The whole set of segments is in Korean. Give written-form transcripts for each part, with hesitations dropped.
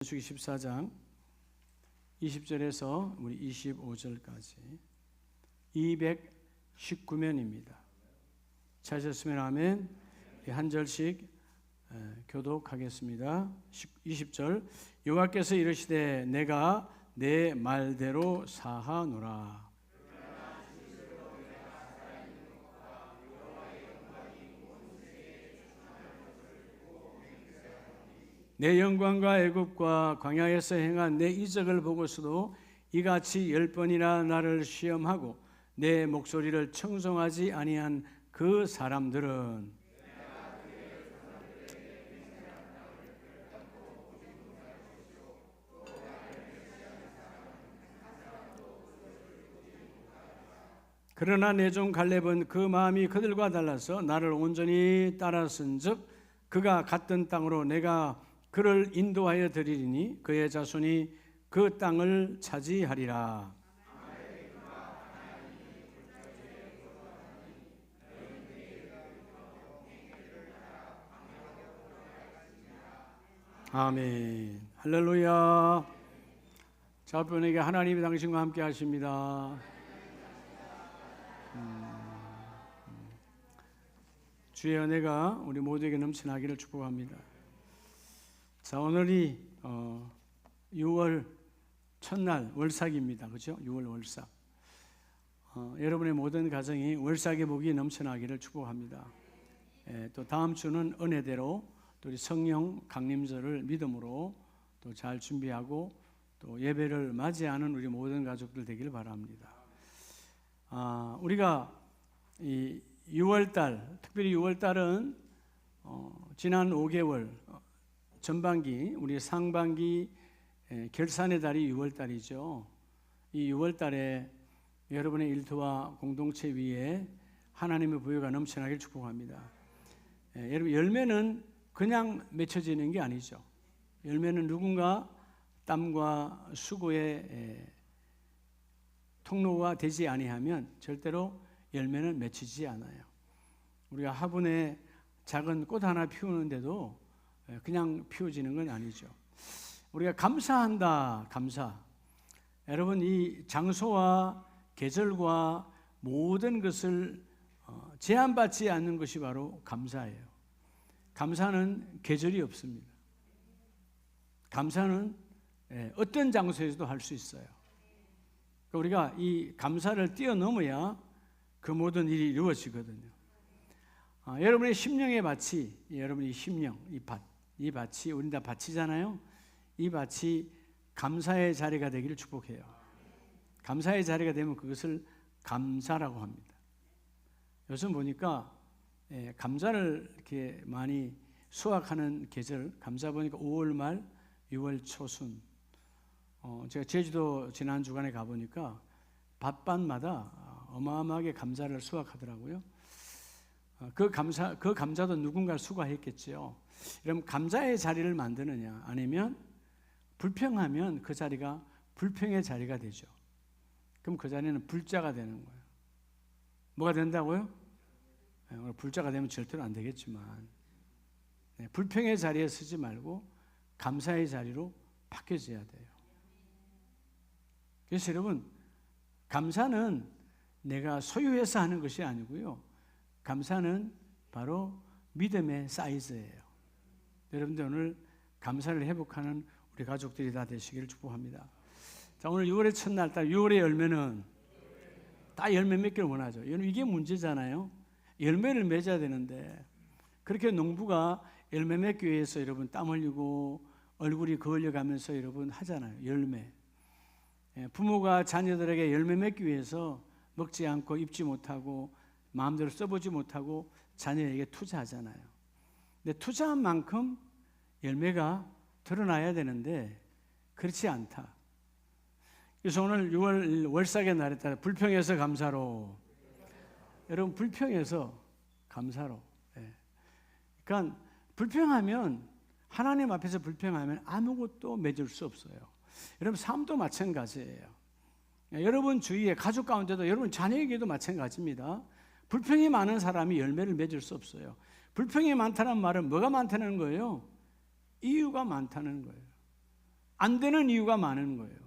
민수기 14장 20절에서 우리 25절까지 219면입니다. 찾으셨으면 아멘. 한 절씩 교독하겠습니다. 20절 여호와께서 이르시되 내가 내 말대로 사하노라. 내 영광과 애굽과 광야에서 행한 내 이적을 보고서도 이같이 10번이나 나를 시험하고 내 목소리를 청송하지 아니한 그 사람들은 그러나 내 종 갈렙은 그 마음이 그들과 달라서 나를 온전히 따랐은즉 그가 갔던 땅으로 내가 그를 인도하여 드리리니 그의 자손이 그 땅을 차지하리라. 아멘. 할렐루야. 자분에게 하나님이 당신과 함께 하십니다. 주의 은혜가 우리 모두에게 넘쳐나기를 축복합니다. 자, 오늘이 6월 첫날 월삭입니다. 그렇죠? 6월 월삭. 여러분의 모든 가정이 월삭의 복이 넘쳐나기를 축복합니다. 또 다음 주는 은혜대로 또 우리 성령 강림절을 믿음으로 또 잘 준비하고 또 예배를 맞이하는 우리 모든 가족들 되기를 바랍니다. 우리가 이 6월달, 특별히 6월달은 지난 5개월 전반기, 우리 상반기 결산의 달이 6월달이죠. 이 6월달에 여러분의 일터와 공동체 위에 하나님의 부여가 넘쳐나길 축복합니다. 여러분, 열매는 그냥 맺혀지는 게 아니죠. 열매는 누군가 땀과 수고의 통로가 되지 아니하면 절대로 열매는 맺히지 않아요. 우리가 화분에 작은 꽃 하나 피우는데도 그냥 피워지는 건 아니죠. 우리가 감사한다, 감사. 여러분, 이 장소와 계절과 모든 것을 제한받지 않는 것이 바로 감사예요. 감사는 계절이 없습니다. 감사는 어떤 장소에서도 할 수 있어요. 우리가 이 감사를 뛰어넘어야 그 모든 일이 이루어지거든요. 여러분의 심령의 밭이, 여러분의 심령, 이 밭이 우린 다 밭이잖아요. 이 밭이 감사의 자리가 되기를 축복해요. 감사의 자리가 되면 그것을 감사라고 합니다. 요즘 보니까 감자를 이렇게 많이 수확하는 계절, 감자 보니까 5월 말, 6월 초순. 제가 제주도 지난 주간에 가보니까 밭밭마다 어마어마하게 감자를 수확하더라고요. 그 감자도 누군가 수고했겠죠. 그럼 감자의 자리를 만드느냐, 아니면 불평하면 그 자리가 불평의 자리가 되죠. 그럼 그 자리는 불자가 되는 거예요. 뭐가 된다고요? 불자가 되면 절대로 안 되겠지만, 불평의 자리에 서지 말고 감사의 자리로 바뀌어져야 돼요. 그래서 여러분, 감사는 내가 소유해서 하는 것이 아니고요. 감사는 바로 믿음의 사이즈예요. 여러분들 오늘 감사를 회복하는 우리 가족들이 다 되시기를 축복합니다. 자, 오늘 6월의 첫날, 딱 6월의 열매는 딱 열매 맺기를 원하죠. 여러분, 이게 문제잖아요. 열매를 맺어야 되는데 그렇게 농부가 열매 맺기 위해서 여러분 땀 흘리고 얼굴이 거울려가면서 여러분 하잖아요. 열매. 부모가 자녀들에게 열매 맺기 위해서 먹지 않고 입지 못하고 마음대로 써보지 못하고 자녀에게 투자하잖아요. 근데 투자한 만큼 열매가 드러나야 되는데 그렇지 않다. 그래서 오늘 6월 월삭의 날에 따라 불평해서 감사로. 여러분, 불평해서 감사로. 그러니까 불평하면, 하나님 앞에서 불평하면 아무것도 맺을 수 없어요. 여러분, 삶도 마찬가지예요. 여러분 주위에, 가족 가운데도, 여러분 자녀에게도 마찬가지입니다. 불평이 많은 사람이 열매를 맺을 수 없어요. 불평이 많다는 말은 뭐가 많다는 거예요? 이유가 많다는 거예요. 안 되는 이유가 많은 거예요.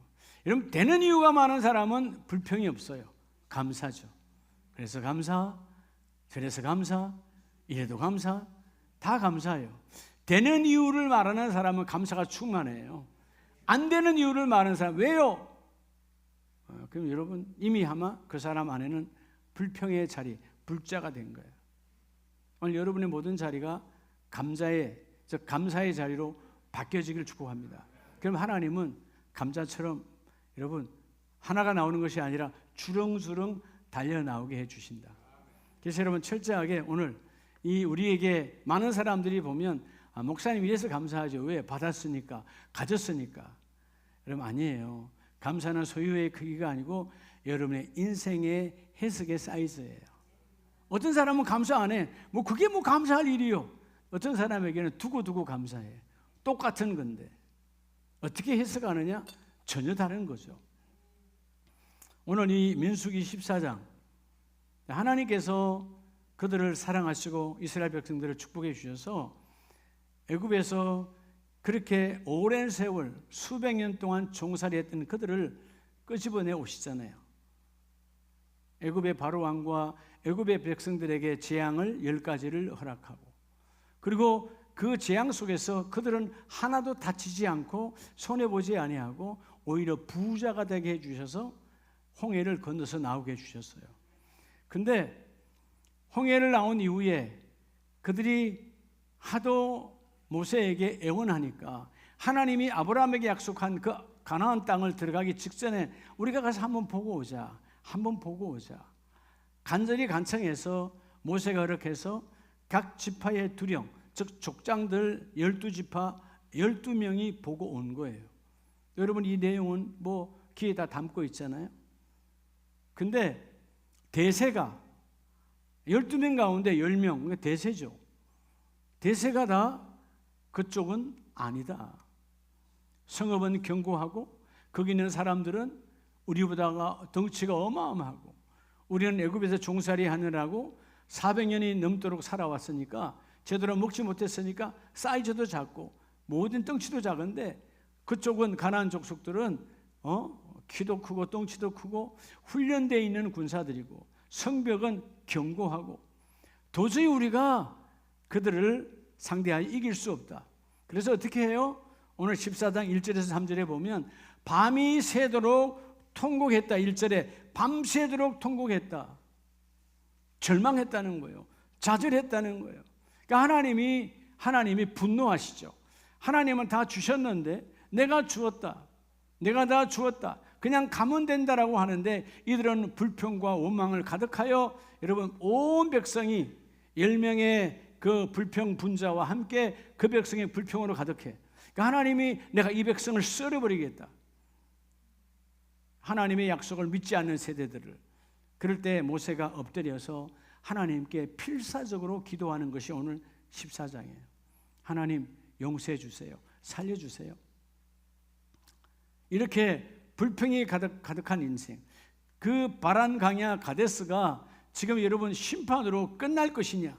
여러분, 되는 이유가 많은 사람은 불평이 없어요. 감사죠. 그래서 감사, 저래서 감사, 이래도 감사, 다 감사해요. 되는 이유를 말하는 사람은 감사가 충만해요. 안 되는 이유를 말하는 사람, 왜요? 그럼 여러분, 이미 아마 그 사람 안에는 불평의 자리, 불자가 된 거예요. 오늘 여러분의 모든 자리가 감사의 자리로 바뀌어지기를 축복합니다. 그럼 하나님은 감자처럼 여러분 하나가 나오는 것이 아니라 주렁주렁 달려 나오게 해주신다. 그래서 여러분 철저하게 오늘 이 우리에게 많은 사람들이 보면 목사님 이래서 감사하죠. 왜? 받았으니까, 가졌으니까. 여러분 아니에요. 감사는 소유의 크기가 아니고 여러분의 인생의 해석의 사이즈예요. 어떤 사람은 감사 안 해. 그게 감사할 일이요. 어떤 사람에게는 두고 감사해. 똑같은 건데 어떻게 해석하느냐? 전혀 다른 거죠. 오늘 이 민수기 14장, 하나님께서 그들을 사랑하시고 이스라엘 백성들을 축복해 주셔서 애굽에서 그렇게 오랜 세월 수백 년 동안 종살이했던 그들을 끄집어내 오시잖아요. 애굽의 바로 왕과 애굽의 백성들에게 재앙을 10가지를 허락하고, 그리고 그 재앙 속에서 그들은 하나도 다치지 않고 손해보지 아니하고 오히려 부자가 되게 해주셔서 홍해를 건너서 나오게 해주셨어요. 근데 홍해를 나온 이후에 그들이 하도 모세에게 애원하니까 하나님이 아브라함에게 약속한 그 가나안 땅을 들어가기 직전에 우리가 가서 한번 보고 오자. 간절히 간청해서 모세가 그렇게 해서 각 지파의 두령, 즉 족장들 12지파 12명이 보고 온 거예요. 여러분 이 내용은 귀에 다 담고 있잖아요. 근데 대세가 12명 가운데 10명, 대세죠. 대세가 다 그쪽은 아니다. 성읍은 견고하고 거기 있는 사람들은 우리보다 덩치가 어마어마하고 우리는 애굽에서 종살이 하느라고 400년이 넘도록 살아왔으니까 제대로 먹지 못했으니까 사이즈도 작고 모든 덩치도 작은데 그쪽은 가나안 족속들은 키도 크고 덩치도 크고 훈련되어 있는 군사들이고 성벽은 견고하고 도저히 우리가 그들을 상대하여 이길 수 없다. 그래서 어떻게 해요? 오늘 14장 1절에서 3절에 보면 밤이 새도록 통곡했다. 1절에 밤새도록 통곡했다. 절망했다는 거예요. 좌절했다는 거예요. 그러니까 하나님이 분노하시죠. 하나님은 다 주셨는데 내가 주었다. 내가 다 주었다. 그냥 가면 된다라고 하는데 이들은 불평과 원망을 가득하여 여러분 온 백성이 10명의 그 불평 분자와 함께 그 백성의 불평으로 가득해. 그러니까 하나님이 내가 이 백성을 썰어버리겠다. 하나님의 약속을 믿지 않는 세대들을. 그럴 때 모세가 엎드려서 하나님께 필사적으로 기도하는 것이 오늘 14장이에요. 하나님 용서해 주세요. 살려주세요. 이렇게 불평이 가득한 인생, 그 바란 강야 가데스가 지금 여러분 심판으로 끝날 것이냐,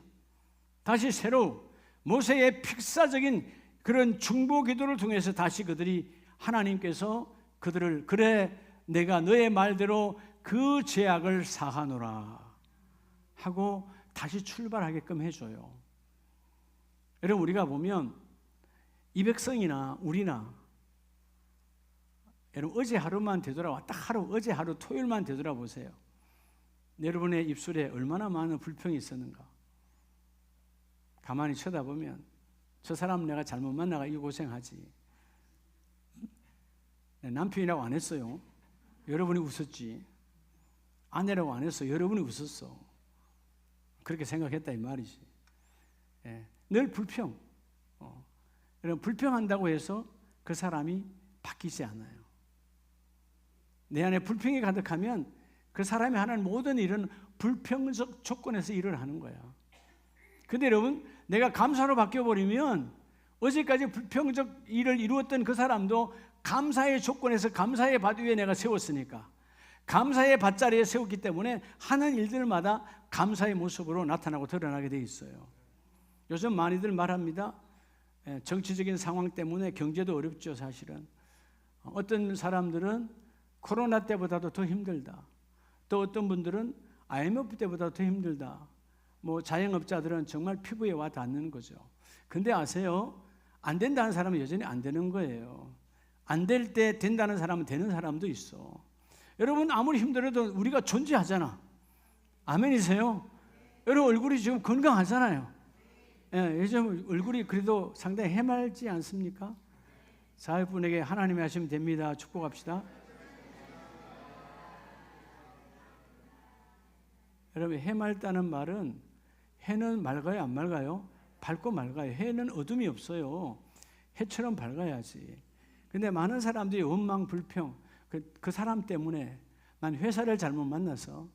다시 새로 모세의 필사적인 그런 중보 기도를 통해서 다시 그들이 하나님께서 그들을 그래 내가 너의 말대로 그 죄악을 사하노라 하고 다시 출발하게끔 해줘요. 여러분 우리가 보면 이 백성이나 우리나 여러분 어제 하루만 되돌아와 어제 하루 토요일만 되돌아보세요. 여러분의 입술에 얼마나 많은 불평이 있었는가. 가만히 쳐다보면 저 사람 내가 잘못 만나가 이 고생하지. 남편이라고 안 했어요. 여러분이 웃었지. 아내라고 안 했어. 여러분이 웃었어. 그렇게 생각했다 이 말이지. 늘 불평. 여러분 불평한다고 해서 그 사람이 바뀌지 않아요. 내 안에 불평이 가득하면 그 사람이 하는 모든 일은 불평적 조건에서 일을 하는 거야. 근데 여러분 내가 감사로 바뀌어버리면 어제까지 불평적 일을 이루었던 그 사람도 감사의 조건에서 감사의 밭 위에 내가 세웠으니까 감사의 밭자리에 세웠기 때문에 하는 일들마다 감사의 모습으로 나타나고 드러나게 돼 있어요. 요즘 많이들 말합니다. 정치적인 상황 때문에 경제도 어렵죠. 사실은 어떤 사람들은 코로나 때보다도 더 힘들다. 또 어떤 분들은 IMF 때보다 더 힘들다. 뭐 자영업자들은 정말 피부에 와 닿는 거죠. 근데 아세요? 안 된다는 사람은 여전히 안 되는 거예요. 안 될 때 된다는 사람은 되는 사람도 있어. 여러분 아무리 힘들어도 우리가 존재하잖아. 아멘이세요? 여러분 얼굴이 지금 건강하잖아요. 예, 요즘 얼굴이 그래도 상당히 해맑지 않습니까? 사회분에게 하나님이 하시면 됩니다. 축복합시다. 여러분 해맑다는 말은 해는 맑아요 안 맑아요? 밝고 맑아요. 해는 어둠이 없어요. 해처럼 밝아야지. 근데 많은 사람들이 원망 불평 그 사람 때문에 난 회사를 잘못 만나서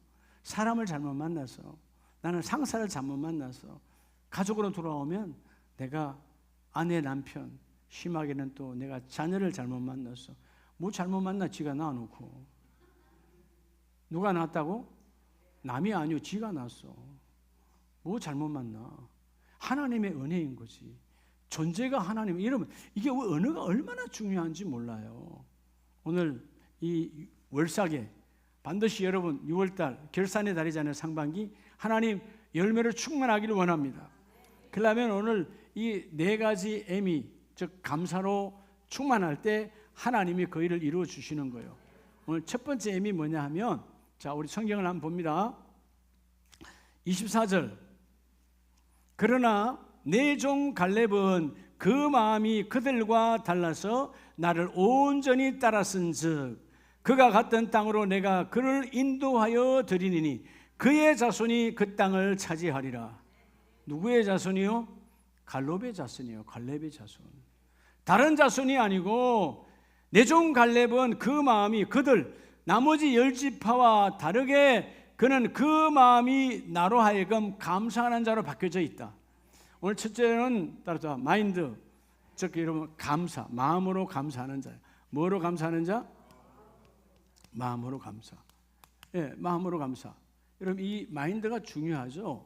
사람을 잘못 만나서 나는 상사를 잘못 만나서 가족으로 돌아오면 내가 아내 남편 심하게는 또 내가 자녀를 잘못 만나서 뭐 잘못 만나 지가 낳아놓고 누가 낳았다고? 남이 아니요 지가 낳았어. 뭐 잘못 만나. 하나님의 은혜인 거지. 존재가 하나님. 여러분 이게 언어가 얼마나 중요한지 몰라요. 오늘 이 월삭에 반드시 여러분 6월달 결산의 달이잖아요. 상반기 하나님 열매를 충만하기를 원합니다. 그러면 오늘 이 네 가지 M이 즉 감사로 충만할 때 하나님이 그 일을 이루어 주시는 거예요. 오늘 첫 번째 M이 뭐냐 하면 자 우리 성경을 한번 봅니다. 24절 그러나 내 종 갈렙은 그 마음이 그들과 달라서 나를 온전히 따랐은즉 그가 갔던 땅으로 내가 그를 인도하여 드리니 그의 자손이 그 땅을 차지하리라. 누구의 자손이요? 갈렙의 자손이요. 갈렙의 자손. 다른 자손이 아니고 내 종 갈렙은 그 마음이 그들 나머지 10지파와 다르게 그는 그 마음이 나로 하여금 감사하는 자로 바뀌어져 있다. 오늘 첫째는 따라서 마인드, 즉 여러분 감사, 마음으로 감사하는 자예요. 뭐로 감사하는 자? 마음으로 감사. 예, 마음으로 감사. 여러분 이 마인드가 중요하죠.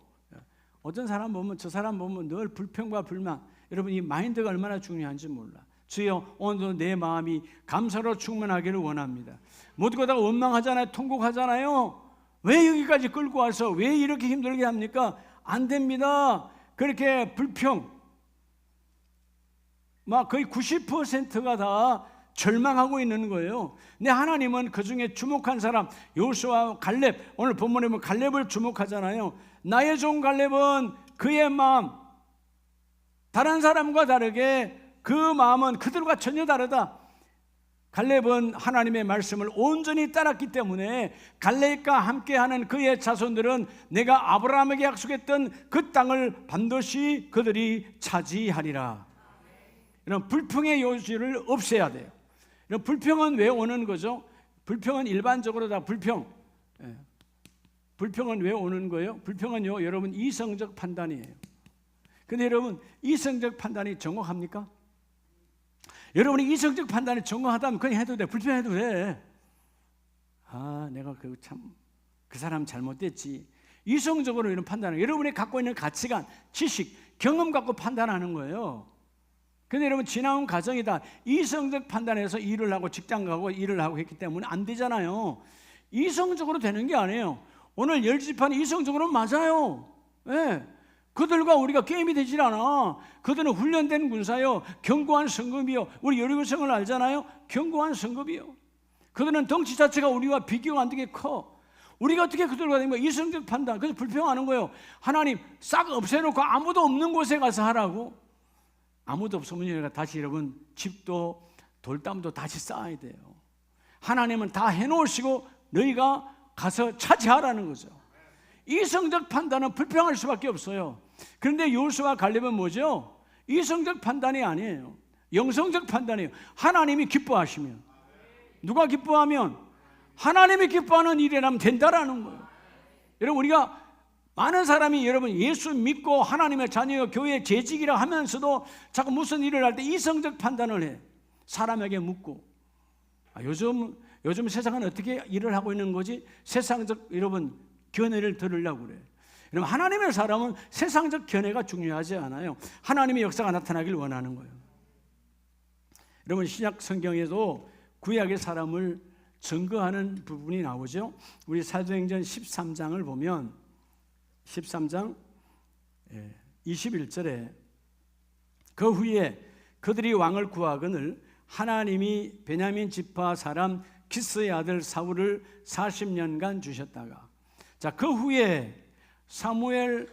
어떤 사람 보면 저 사람 보면 늘 불평과 불만. 여러분 이 마인드가 얼마나 중요한지 몰라. 주여 오늘도 내 마음이 감사로 충만하기를 원합니다. 모두가 다 원망하잖아요. 통곡하잖아요. 왜 여기까지 끌고 와서 왜 이렇게 힘들게 합니까? 안 됩니다. 그렇게 불평 막 거의 90%가 다 절망하고 있는 거예요. 근데 하나님은 그 중에 주목한 사람 여호수아 갈렙 오늘 본문에 보면 갈렙을 주목하잖아요. 나의 종 갈렙은 그의 마음 다른 사람과 다르게 그 마음은 그들과 전혀 다르다. 갈렙은 하나님의 말씀을 온전히 따랐기 때문에 갈렙과 함께하는 그의 자손들은 내가 아브라함에게 약속했던 그 땅을 반드시 그들이 차지하리라. 이런 불평의 요지를 없애야 돼요. 이런 불평은 왜 오는 거죠? 불평은 일반적으로 다 불평. 불평은 왜 오는 거예요? 불평은요, 여러분 이성적 판단이에요. 근데 여러분 이성적 판단이 정확합니까? 여러분이 이성적 판단이 정확하다면 그냥 해도 돼. 불평해도 돼. 아, 내가 그 사람 잘못됐지. 이성적으로 이런 판단을 여러분이 갖고 있는 가치관, 지식, 경험 갖고 판단하는 거예요. 근데 여러분 지나온 과정이다. 이성적 판단해서 일을 하고 직장 가고 일을 하고 했기 때문에 안 되잖아요. 이성적으로 되는 게 아니에요. 오늘 10지파는 이성적으로 맞아요. 네. 그들과 우리가 게임이 되질 않아. 그들은 훈련된 군사요, 견고한 성급이요. 우리 여리고성을 알잖아요. 견고한 성급이요. 그들은 덩치 자체가 우리와 비교가 안 되게 커. 우리가 어떻게 그들과 되는 거야? 이성적 판단. 그래서 불평하는 거예요. 하나님 싹 없애놓고 아무도 없는 곳에 가서 하라고. 아무도 없으면 우리가 다시 여러분 집도 돌담도 다시 쌓아야 돼요. 하나님은 다 해놓으시고 너희가 가서 차지하라는 거죠. 이성적 판단은 불평할 수밖에 없어요. 그런데 여호수아 갈렙은 뭐죠? 이성적 판단이 아니에요. 영성적 판단이에요. 하나님이 기뻐하시면. 누가 기뻐하면? 하나님이 기뻐하는 일이라면 된다라는 거예요. 여러분 우리가 많은 사람이 여러분 예수 믿고 하나님의 자녀요 교회 재직이라 하면서도 자꾸 무슨 일을 할 때 이성적 판단을 해. 사람에게 묻고 요즘 세상은 어떻게 일을 하고 있는 거지? 세상적 여러분 견해를 들으려고 그래. 여러분 하나님의 사람은 세상적 견해가 중요하지 않아요. 하나님의 역사가 나타나길 원하는 거예요. 여러분 신약 성경에도 구약의 사람을 증거하는 부분이 나오죠. 우리 사도행전 13장을 보면 13장 21절에 그 후에 그들이 왕을 구하거늘 하나님이 베냐민 지파 사람 기스의 아들 사울을 40년간 주셨다가, 자, 그 후에 사무엘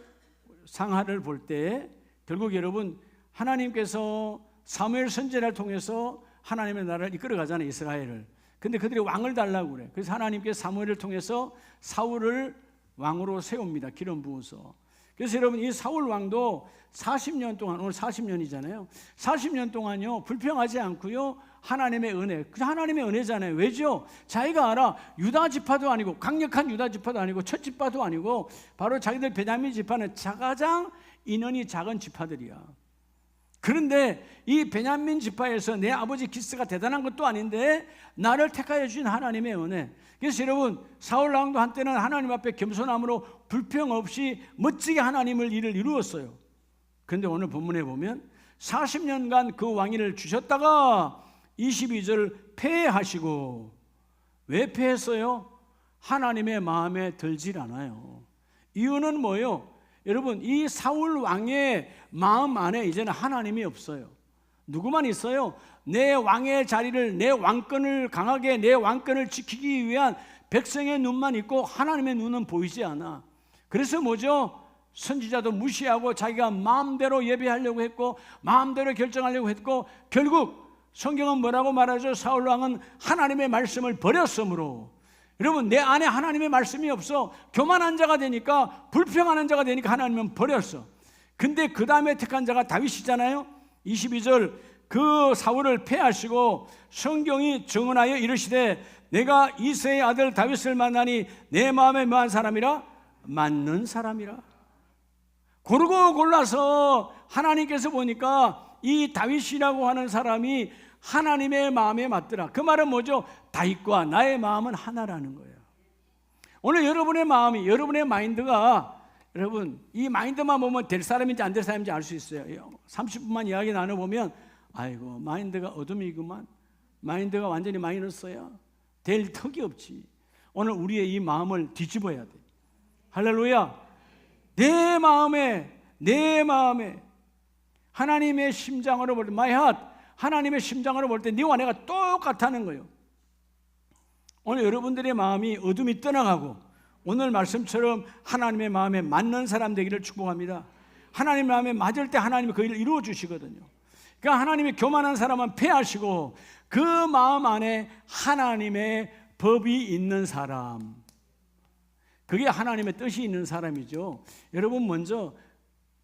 상하를 볼 때 결국 여러분 하나님께서 사무엘 선지자를 통해서 하나님의 나라를 이끌어 가잖아요, 이스라엘을. 근데 그들이 왕을 달라고 그래. 그래서 하나님께서 사무엘을 통해서 사울을 왕으로 세웁니다, 기름 부어서. 그래서 여러분 이 사울 왕도 40년 동안, 오늘 40년이잖아요. 40년 동안요 불평하지 않고요 하나님의 은혜, 그 하나님의 은혜잖아요. 왜죠? 자기가 알아. 유다 지파도 아니고, 강력한 유다 지파도 아니고, 첫 지파도 아니고, 바로 자기들 베냐민 지파는 가장 인원이 작은 지파들이야. 그런데 이 베냐민 지파에서 내 아버지 기스가 대단한 것도 아닌데 나를 택하여 주신 하나님의 은혜. 그래서 여러분 사울 왕도 한때는 하나님 앞에 겸손함으로 불평 없이 멋지게 하나님을 일을 이루었어요. 그런데 오늘 본문에 보면 40년간 그 왕위를 주셨다가 22절 패하시고, 왜 패했어요? 하나님의 마음에 들질 않아요. 이유는 뭐예요? 여러분 이 사울 왕의 마음 안에 이제는 하나님이 없어요. 누구만 있어요? 내 왕의 자리를, 내 왕권을 강하게, 내 왕권을 지키기 위한 백성의 눈만 있고 하나님의 눈은 보이지 않아. 그래서 뭐죠? 선지자도 무시하고 자기가 마음대로 예배하려고 했고 마음대로 결정하려고 했고, 결국 성경은 뭐라고 말하죠? 사울 왕은 하나님의 말씀을 버렸으므로. 여러분 내 안에 하나님의 말씀이 없어. 교만한 자가 되니까, 불평하는 자가 되니까 하나님은 버렸어. 근데 그 다음에 택한 자가 다윗이잖아요. 22절 그 사울을 패하시고 성경이 증언하여 이르시되 내가 이새의 아들 다윗을 만나니 내 마음에 뭐한 사람이라? 맞는 사람이라. 고르고 골라서 하나님께서 보니까 이 다윗이라고 하는 사람이 하나님의 마음에 맞더라. 그 말은 뭐죠? 다윗과 나의 마음은 하나라는 거예요. 오늘 여러분의 마음이, 여러분의 마인드가, 여러분 이 마인드만 보면 될 사람인지 안 될 사람인지 알 수 있어요. 30분만 이야기 나눠보면 아이고 마인드가 어둠이구만, 마인드가 완전히 마이너스야, 될 턱이 없지. 오늘 우리의 이 마음을 뒤집어야 돼. 할렐루야. 내 마음에 하나님의 심장으로 볼 때, my heart, 하나님의 심장으로 볼 때 네와 내가 똑같다는 거예요. 오늘 여러분들의 마음이 어둠이 떠나가고 오늘 말씀처럼 하나님의 마음에 맞는 사람 되기를 축복합니다. 하나님의 마음에 맞을 때 하나님이 그 일을 이루어 주시거든요. 그러니까 하나님이 교만한 사람은 패하시고 그 마음 안에 하나님의 법이 있는 사람, 그게 하나님의 뜻이 있는 사람이죠. 여러분 먼저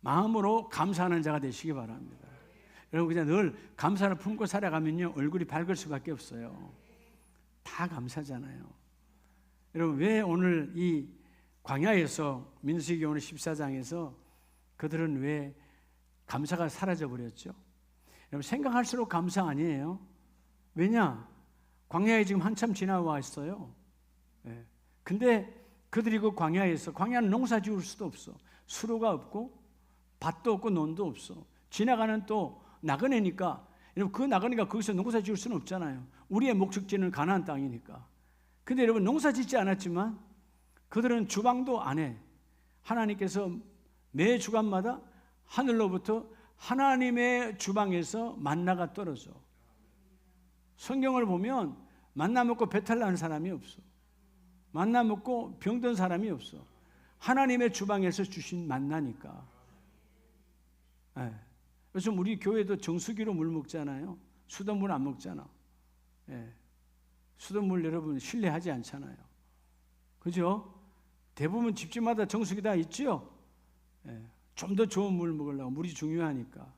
마음으로 감사하는 자가 되시기 바랍니다. 여러분 그냥 늘 감사를 품고 살아가면요 얼굴이 밝을 수밖에 없어요. 다 감사잖아요. 여러분 왜 오늘 이 광야에서, 민수기 오늘 14장에서 그들은 왜 감사가 사라져 버렸죠? 여러분 생각할수록 감사 아니에요. 왜냐? 광야에 지금 한참 지나와 있어요. 근데 그들이 그 광야에서, 광야는 농사 지을 수도 없어. 수로가 없고 밭도 없고 논도 없어. 지나가는 또 나그네니까, 여러분 그 나그네가 거기서 농사 지을 수는 없잖아요. 우리의 목적지는 가나안 땅이니까. 근데 여러분 농사 짓지 않았지만 그들은 주방도 안 해. 하나님께서 매 주간마다 하늘로부터 하나님의 주방에서 만나가 떨어져. 성경을 보면 만나 먹고 배탈 나는 사람이 없어. 만나 먹고 병든 사람이 없어. 하나님의 주방에서 주신 만나니까. 요즘 우리 교회도 정수기로 물 먹잖아요. 수돗물 안 먹잖아. 수돗물 여러분 신뢰하지 않잖아요. 그죠? 대부분 집집마다 정수기 다 있죠? 좀 더 좋은 물 먹으려고, 물이 중요하니까.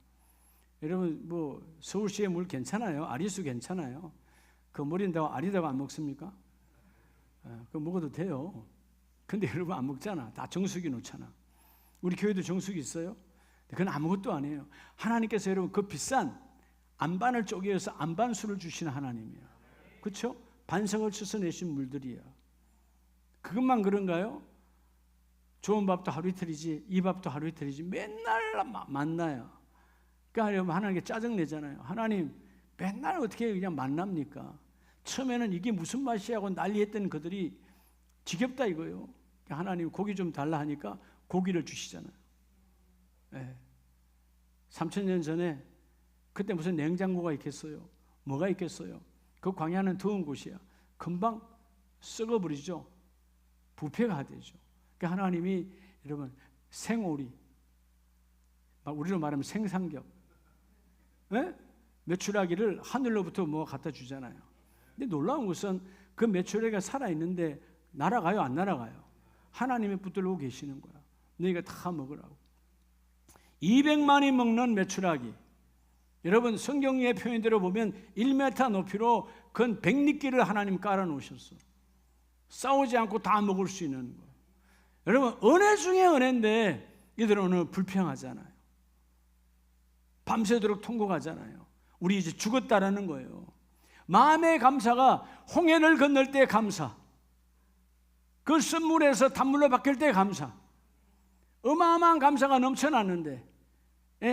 여러분 뭐 서울시의 물 괜찮아요. 아리수 괜찮아요. 그 물인다고 아리다고 안 먹습니까? 그거 먹어도 돼요. 근데 여러분 안 먹잖아. 다 정수기 놓잖아. 우리 교회도 정수기 있어요. 그건 아무것도 아니에요. 하나님께서 여러분 그 비싼 안반을 쪼개서 안반수를 주시는 하나님이에요. 그렇죠? 반석을 쳐서 내신 물들이에요. 그것만 그런가요? 좋은 밥도 하루 이틀이지, 이 밥도 하루 이틀이지, 맨날 만나요. 그러니까 여러분 하나님께 짜증내잖아요. 하나님 맨날 어떻게 그냥 만납니까? 처음에는 이게 무슨 맛이야 하고 난리했던 그들이 지겹다 이거예요. 하나님 고기 좀 달라 하니까 고기를 주시잖아요. 네. 3000년 전에 그때 무슨 냉장고가 있겠어요? 뭐가 있겠어요? 그 광야는 더운 곳이야. 금방 썩어버리죠. 부패가 되죠. 그러니까 하나님이 여러분 생오리, 우리로 말하면 생삼겹, 네? 메추라기를 하늘로부터 뭐 갖다 주잖아요. 근데 놀라운 것은 그 메추라기가 살아있는데 날아가요? 안 날아가요? 하나님이 붙들고 계시는 거야. 너희가 다 먹으라고. 200만이 먹는 메추라기. 여러분 성경의 표현대로 보면 1m 높이로 근 100리끼를 하나님 깔아놓으셨어. 싸우지 않고 다 먹을 수 있는 거예요. 여러분 은혜 중에 은혜인데 이들은 오늘 불평하잖아요. 밤새도록 통곡하잖아요. 우리 이제 죽었다라는 거예요. 마음의 감사가 홍해를 건널 때 감사, 그 쓴물에서 단물로 바뀔 때 감사, 어마어마한 감사가 넘쳐났는데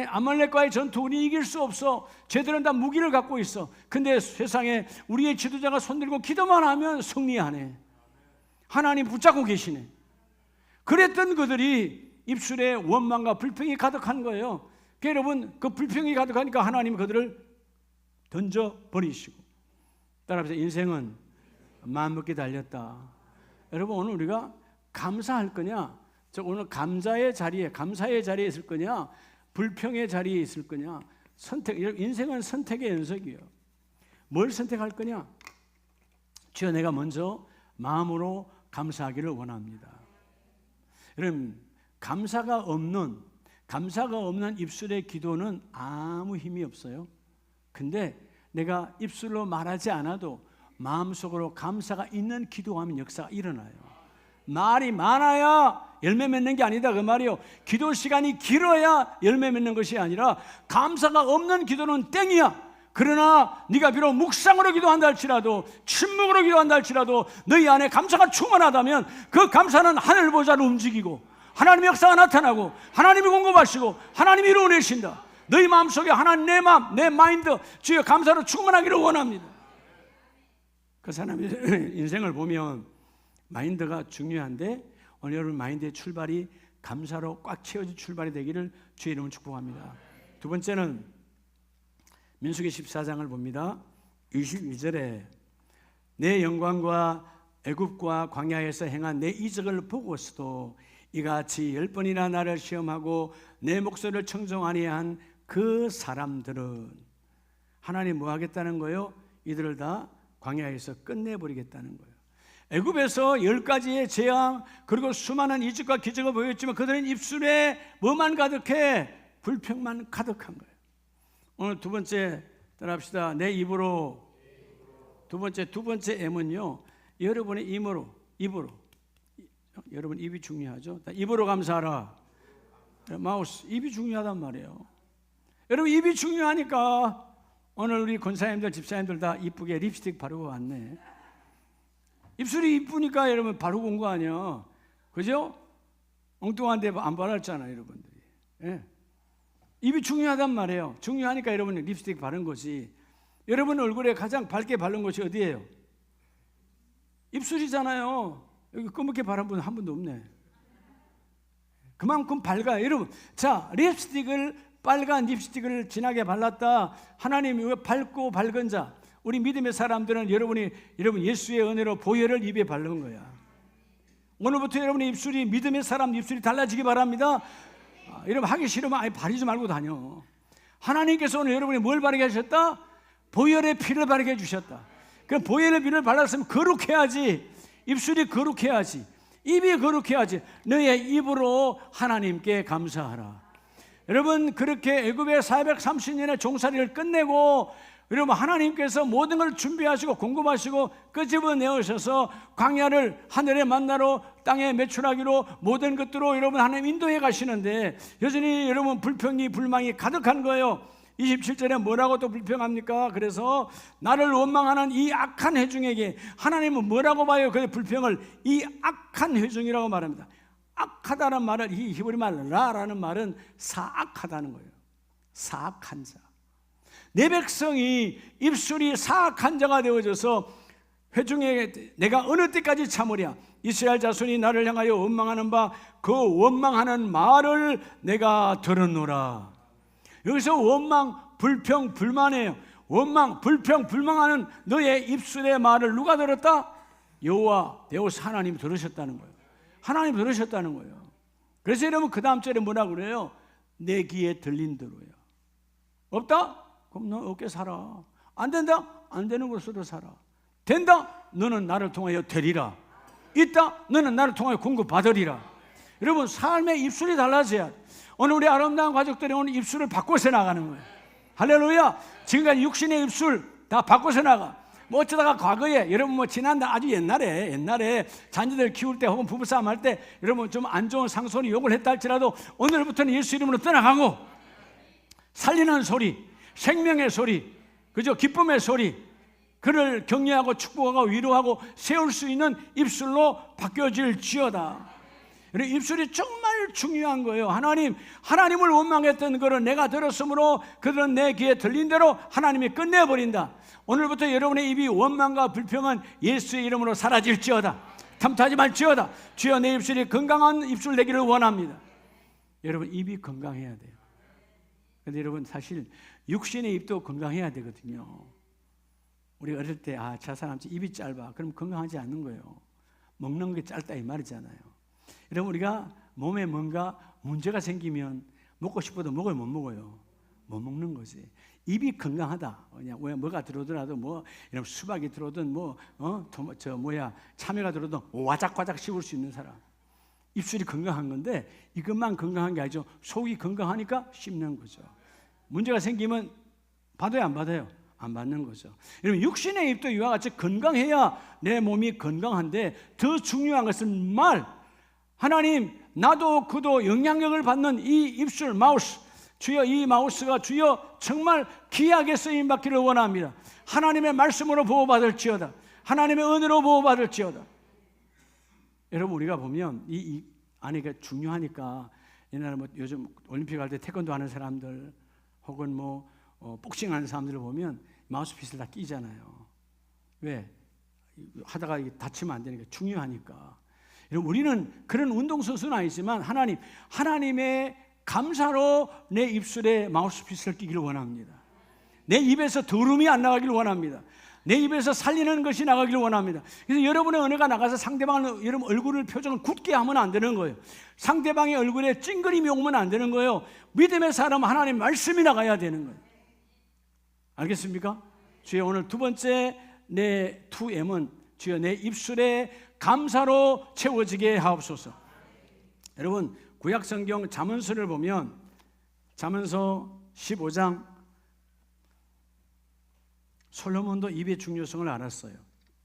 아말렉과의 전투 우리 이길 수 없어. 쟤들은 다 무기를 갖고 있어. 근데 세상에 우리의 지도자가 손들고 기도만 하면 승리하네. 하나님 붙잡고 계시네. 그랬던 그들이 입술에 원망과 불평이 가득한 거예요. 여러분 그 불평이 가득하니까 하나님 그들을 던져버리시고, 따라서 인생은 마음먹기 달렸다. 여러분 오늘 우리가 감사할 거냐, 오늘 감사의 자리에 있을 거냐, 불평의 자리에 있을 거냐. 선택. 인생은 선택의 연속이에요. 뭘 선택할 거냐? 주여 내가 먼저 마음으로 감사하기를 원합니다. 여러분 감사가 없는 입술의 기도는 아무 힘이 없어요. 근데 내가 입술로 말하지 않아도 마음속으로 감사가 있는 기도하면 역사가 일어나요. 말이 많아야 열매 맺는 게 아니다 그 말이요. 기도 시간이 길어야 열매 맺는 것이 아니라 감사가 없는 기도는 땡이야. 그러나 네가 비록 묵상으로 기도한다 할지라도 침묵으로 기도한다 할지라도 너희 안에 감사가 충만하다면 그 감사는 하늘 보좌를 움직이고 하나님의 역사가 나타나고 하나님이 공급하시고 하나님이 이루어내신다. 너희 마음속에 하나님 내 마음, 내 마인드 주여 감사로 충만하기를 원합니다. 그 사람의 인생을 보면 마인드가 중요한데 오늘 여러분 마인드의 출발이 감사로 꽉 채워진 출발이 되기를 주의 이름으로 축복합니다. 두 번째는 민수기 14장을 봅니다. 22절에 내 영광과 애굽과 광야에서 행한 내 이적을 보고서도 이같이 10번이나 나를 시험하고 내 목소리를 청종하니 한 그 사람들은 하나님 뭐 하겠다는 거예요? 이들을 다 광야에서 끝내버리겠다는 거예요. 애굽에서 10가지의 재앙 그리고 수많은 이적과 기적을 보였지만 그들은 입술에 뭐만 가득해? 불평만 가득한 거예요. 오늘 두 번째 따라합시다. 내 입으로. 두 번째 M은요, 여러분의 입으로. 여러분 입이 중요하죠. 입으로 감사하라. 마우스 입이 중요하단 말이에요. 여러분 입이 중요하니까 오늘 우리 권사님들 집사님들 다 이쁘게 립스틱 바르고 왔네. 입술이 이쁘니까 여러분 바르고 온 거 아니야. 그죠? 엉뚱한데 안 바랐잖아요 여러분들이. 예. 입이 중요하단 말이에요. 중요하니까 여러분 립스틱 바른 거지. 여러분 얼굴에 가장 밝게 바른 것이 어디예요? 입술이잖아요. 여기 검게 바른 분 한 분도 없네. 그만큼 밝아요. 여러분 자 빨간 립스틱을 진하게 발랐다. 하나님이 왜 밝고 밝은 자, 우리 믿음의 사람들은 여러분 예수의 은혜로 보혈을 입에 바른 거야. 오늘부터 여러분의 입술이 믿음의 사람 입술이 달라지기 바랍니다. 여러분 하기 싫으면 아예 바르지 말고 다녀. 하나님께서 오늘 여러분이 뭘 바르게 하셨다? 보혈의 피를 바르게 해주셨다. 그 보혈의 피를 발랐으면 거룩해야지. 입술이 거룩해야지. 입이 거룩해야지. 너의 입으로 하나님께 감사하라. 여러분 그렇게 애굽의 430년의 종살이를 끝내고 여러분 하나님께서 모든 걸 준비하시고 공급하시고 끄집어내오셔서 광야를 하늘의 만나로 땅의 메추라기로 모든 것들로 여러분 하나님 인도해 가시는데 여전히 여러분 불평이 불망이 가득한 거예요. 27절에 뭐라고 또 불평합니까? 그래서 나를 원망하는 이 악한 회중에게 하나님은 뭐라고 봐요? 그 불평을 이 악한 회중이라고 말합니다. 악하다는 말은 이 히브리 말 라라는 말은 사악하다는 거예요. 사악한 자. 내 백성이 입술이 사악한 자가 되어져서 회중에 내가 어느 때까지 참으랴? 이스라엘 자손이 나를 향하여 원망하는 바 그 원망하는 말을 내가 들었노라. 여기서 원망, 불평, 불만이에요. 원망, 불평, 불망하는 너의 입술의 말을 누가 들었다? 여호와 대오스 하나님이 들으셨다는 거예요. 하나님 들으셨다는 거예요. 그래서 여러분 그 다음 절에 뭐라 그래요? 내 귀에 들린 대로요. 없다? 그럼 너 없게 살아. 안 된다? 안 되는 것으로 살아. 된다? 너는 나를 통하여 되리라. 있다? 너는 나를 통하여 공급받으리라. 여러분 삶의 입술이 달라져야 돼. 오늘 우리 아름다운 가족들이 오늘 입술을 바꿔서 나가는 거예요. 할렐루야. 지금까지 육신의 입술 다 바꿔서 나가. 뭐 어쩌다가 과거에 여러분 뭐 지난달 아주 옛날에 자녀들 키울 때 혹은 부부싸움 할 때 여러분 좀 안 좋은 상소리 욕을 했다 할지라도 오늘부터는 예수 이름으로 떠나가고 살리는 소리, 생명의 소리, 그죠? 기쁨의 소리, 그를 격려하고 축복하고 위로하고 세울 수 있는 입술로 바뀌어질지어다. 입술이 정말 중요한 거예요. 하나님을 원망했던 그를 내가 들었으므로 그들은 내 귀에 들린 대로 하나님이 끝내버린다. 오늘부터 여러분의 입이 원망과 불평은 예수의 이름으로 사라질지어다. 탐탁하지 말지어다. 주여 내 입술이 건강한 입술 되기를 원합니다. 여러분 입이 건강해야 돼요. 그런데 여러분 사실 육신의 입도 건강해야 되거든요. 우리 어릴 때 저 사람 입이 짧아. 그럼 건강하지 않는 거예요. 먹는 게 짧다 이 말이잖아요. 여러분 우리가 몸에 뭔가 문제가 생기면 먹고 싶어도 먹어요, 못 먹어요? 못 먹는 거지. 입이 건강하다. 그냥 뭐가 들어오더라도 이런 수박이 들어오든 참외가 들어오든 와작와작 씹을 수 있는 사람. 입술이 건강한 건데 이것만 건강한 게 아니죠. 속이 건강하니까 씹는 거죠. 문제가 생기면 받아요, 안 받아요? 안 받는 거죠. 여러분 육신의 입도 이와 같이 건강해야 내 몸이 건강한데 더 중요한 것은 말. 하나님 나도 그도 영향력을 받는 이 입술 마우스, 주여 이 마우스가 주여 정말 귀하게 쓰임받기를 원합니다. 하나님의 말씀으로 보호받을지어다. 하나님의 은혜로 보호받을지어다. 여러분 우리가 보면 이 안에 중요하니까 옛날에 요즘 올림픽 할 때 태권도 하는 사람들 혹은 복싱 하는 사람들을 보면 마우스피스를 다 끼잖아요. 왜? 하다가 다치면 안 되니까, 중요하니까. 여러분 우리는 그런 운동선수는 아니지만 하나님의 감사로 내 입술에 마우스피스를 끼기를 원합니다. 내 입에서 더러움이 안 나가기를 원합니다. 내 입에서 살리는 것이 나가기를 원합니다. 그래서 여러분의 은혜가 나가서 상대방을 여러분 얼굴을 표정을 굳게 하면 안 되는 거예요. 상대방의 얼굴에 찡그림이 오면 안 되는 거예요. 믿음의 사람은 하나님 말씀이 나가야 되는 거예요. 알겠습니까? 주여 오늘 두 번째 내 2M은 주여 내 입술에 감사로 채워지게 하옵소서. 여러분 구약성경 잠언서를 보면 잠언서 15장 솔로몬도 입의 중요성을 알았어요.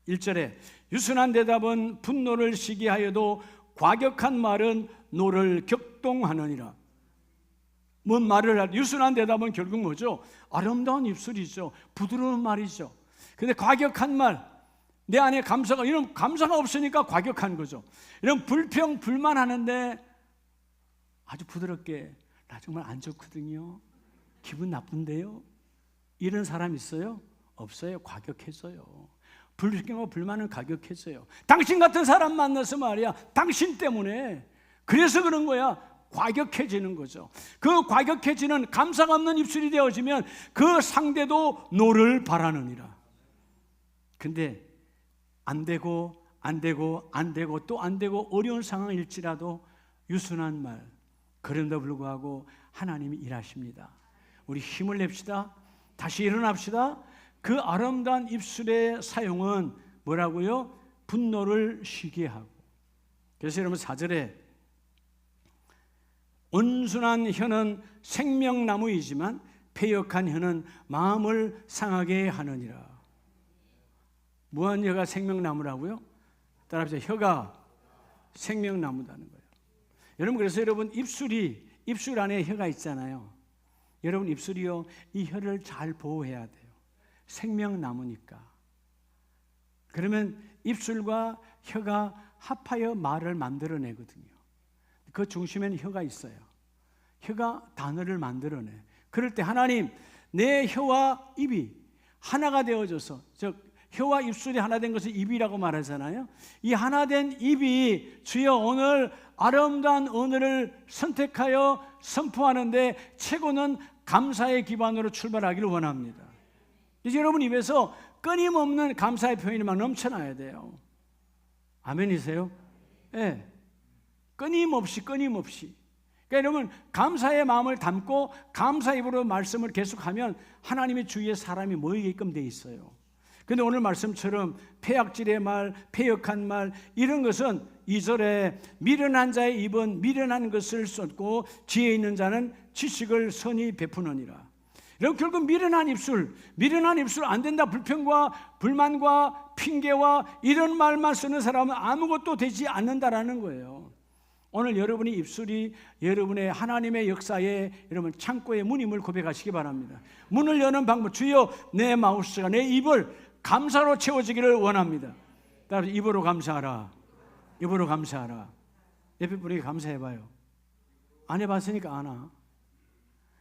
1절에 유순한 대답은 분노를 시기하여도 과격한 말은 노를 격동하느니라. 뭔 말을 유순한 대답은 결국 뭐죠? 아름다운 입술이죠. 부드러운 말이죠. 근데 과격한 말, 내 안에 이런 감사가 없으니까 과격한 거죠. 이런 불평, 불만하는데 아주 부드럽게 나 정말 안 좋거든요. 기분 나쁜데요. 이런 사람 있어요? 없어요. 과격해져요. 불평과 불만은 과격해져요. 당신 같은 사람 만나서 말이야. 당신 때문에. 그래서 그런 거야. 과격해지는 거죠. 그 과격해지는 감사가 없는 입술이 되어지면 그 상대도 노를 바라느니라. 근데 안 되고 또 안 되고 어려운 상황일지라도 유순한 말, 그럼에도 불구하고 하나님이 일하십니다. 우리 힘을 냅시다. 다시 일어납시다. 그 아름다운 입술의 사용은 뭐라고요? 분노를 쉬게 하고. 그래서 여러분 4절에 온순한 혀는 생명나무이지만 패역한 혀는 마음을 상하게 하느니라. 무한 혀가 생명나무라고요? 따라합시다. 혀가 생명나무다는 거예요. 여러분 그래서 여러분 입술 안에 혀가 있잖아요. 여러분 입술이요 이 혀를 잘 보호해야 돼요. 생명나무니까. 그러면 입술과 혀가 합하여 말을 만들어내거든요. 그 중심에는 혀가 있어요. 혀가 단어를 만들어내. 그럴 때 하나님 내 혀와 입이 하나가 되어져서 즉 혀와 입술이 하나 된 것을 입이라고 말하잖아요. 이 하나 된 입이 주여 오늘 아름다운 언어를 선택하여 선포하는데 최고는 감사의 기반으로 출발하기를 원합니다. 이제 여러분 입에서 끊임없는 감사의 표현이 막 넘쳐나야 돼요. 아멘이세요? 네. 끊임없이. 그러니까 여러분 감사의 마음을 담고 감사 입으로 말씀을 계속하면 하나님의 주위에 사람이 모이게끔 돼 있어요. 그런데 오늘 말씀처럼 폐악질의 말, 폐역한 말 이런 것은 2절에 미련한 자의 입은 미련한 것을 쏟고 지혜 있는 자는 지식을 선히 베푸느니라. 여러분 결국 미련한 입술 안 된다 불평과 불만과 핑계와 이런 말만 쓰는 사람은 아무것도 되지 않는다라는 거예요. 오늘 여러분의 입술이 여러분의 하나님의 역사에 여러분 창고의 문임을 고백하시기 바랍니다. 문을 여는 방법, 주여 내 마우스가 내 입을 감사로 채워지기를 원합니다. 따라서 입으로 감사하라. 입으로 감사하라. 옆에 분에게 감사해봐요. 안 해봤으니까 아나.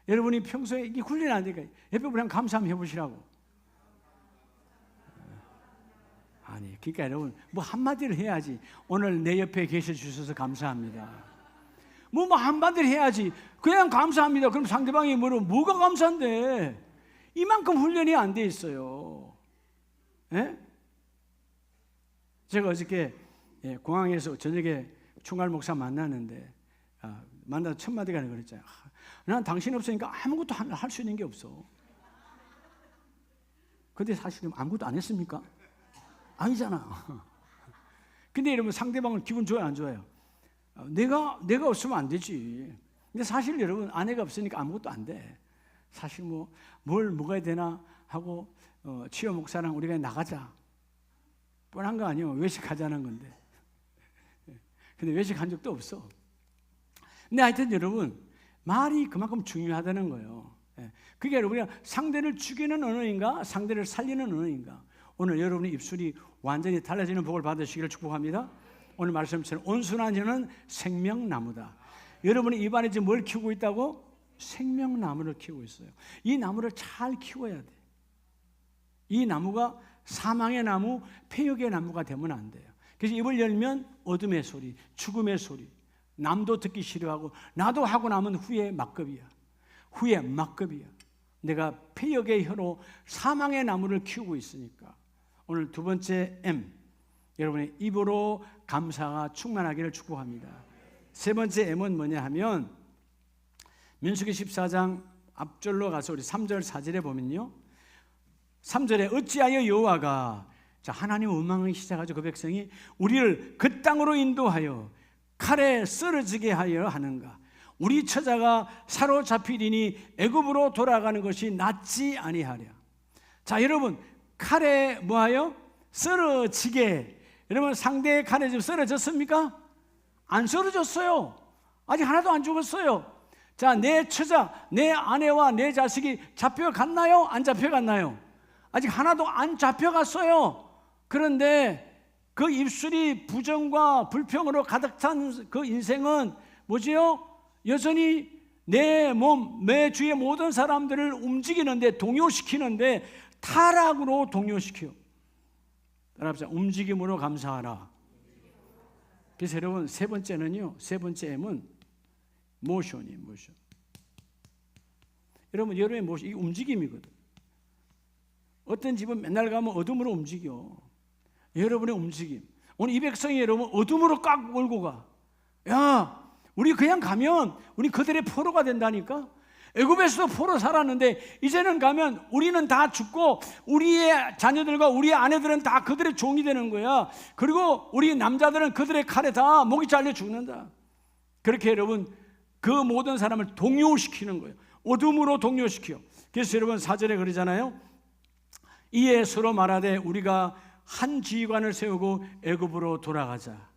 여러분이 평소에 이게 훈련이 안 되니까 옆에 분이랑 감사 한번 해보시라고. 아니, 그러니까 여러분 뭐 한마디를 해야지. 오늘 내 옆에 계셔 주셔서 감사합니다. 뭐 한마디를 해야지. 그냥 감사합니다. 그럼 상대방이 뭐가 감사한데? 이만큼 훈련이 안 돼 있어요. 예? 제가 어저께 공항에서 저녁에 총괄 목사 만났는데 만나서 첫 마디가 그랬잖아요. 난 당신 없으니까 아무것도 할 수 있는 게 없어. 근데 사실은 아무것도 안 했습니까? 아니잖아. 근데 여러분 상대방은 기분 좋아요, 안 좋아요? 내가 없으면 안 되지. 근데 사실 여러분 아내가 없으니까 아무것도 안 돼. 사실 뭘 먹어야 되나 하고 치유 목사랑 우리가 나가자. 뻔한 거 아니에요. 외식하자는 건데. 근데 외식한 적도 없어. 근데 하여튼 여러분 말이 그만큼 중요하다는 거예요. 그게 여러분이 상대를 죽이는 언어인가 상대를 살리는 언어인가. 오늘 여러분의 입술이 완전히 달라지는 복을 받으시기를 축복합니다. 오늘 말씀처럼 온순한 혀는 생명나무다. 여러분이 입안에 지금 뭘 키우고 있다고? 생명나무를 키우고 있어요. 이 나무를 잘 키워야 돼. 이 나무가 사망의 나무, 폐역의 나무가 되면 안 돼요. 그래서 입을 열면 어둠의 소리, 죽음의 소리, 남도 듣기 싫어하고 나도 하고 나면 후에 막급이야. 내가 폐역의 혀로 사망의 나무를 키우고 있으니까. 오늘 두 번째 M, 여러분의 입으로 감사가 충만하기를 축복합니다. 세 번째 M은 뭐냐 하면 민수기 14장 앞절로 가서 우리 3절 4절에 보면요, 3절에 어찌하여 여호와가 하나님 원망을 시작하죠. 그 백성이 우리를 그 땅으로 인도하여 칼에 쓰러지게 하여 하는가. 우리 처자가 사로잡히리니 애굽으로 돌아가는 것이 낫지 아니하랴. 자 여러분 칼에 뭐하여? 쓰러지게. 여러분 상대의 칼에 지금 쓰러졌습니까? 안 쓰러졌어요. 아직 하나도 안 죽었어요. 자, 내 처자, 내 아내와 내 자식이 잡혀갔나요? 안 잡혀갔나요? 아직 하나도 안 잡혀갔어요. 그런데 그 입술이 부정과 불평으로 가득 찬 그 인생은 뭐지요? 여전히 내 몸, 내 주위의 모든 사람들을 움직이는데, 동요시키는데 타락으로 동요시켜요. 따라합시다. 움직임으로 감사하라. 그래서 여러분 세 번째는요, 세 번째 M은 모션이에요. 모션. 여러분 여러분의 모션, 이게 움직임이거든. 어떤 집은 맨날 가면 어둠으로 움직여. 여러분의 움직임. 오늘 이 백성이 여러분 어둠으로 꽉 몰고 가. 야, 우리 그냥 가면 우리 그들의 포로가 된다니까. 애굽에서도 포로 살았는데 이제는 가면 우리는 다 죽고 우리의 자녀들과 우리의 아내들은 다 그들의 종이 되는 거야. 그리고 우리 남자들은 그들의 칼에 다 목이 잘려 죽는다. 그렇게 여러분 그 모든 사람을 동요시키는 거예요. 어둠으로 동요시켜. 그래서 여러분 4절에 그러잖아요. 이에 서로 말하되 우리가 한 지휘관을 세우고 애굽으로 돌아가자.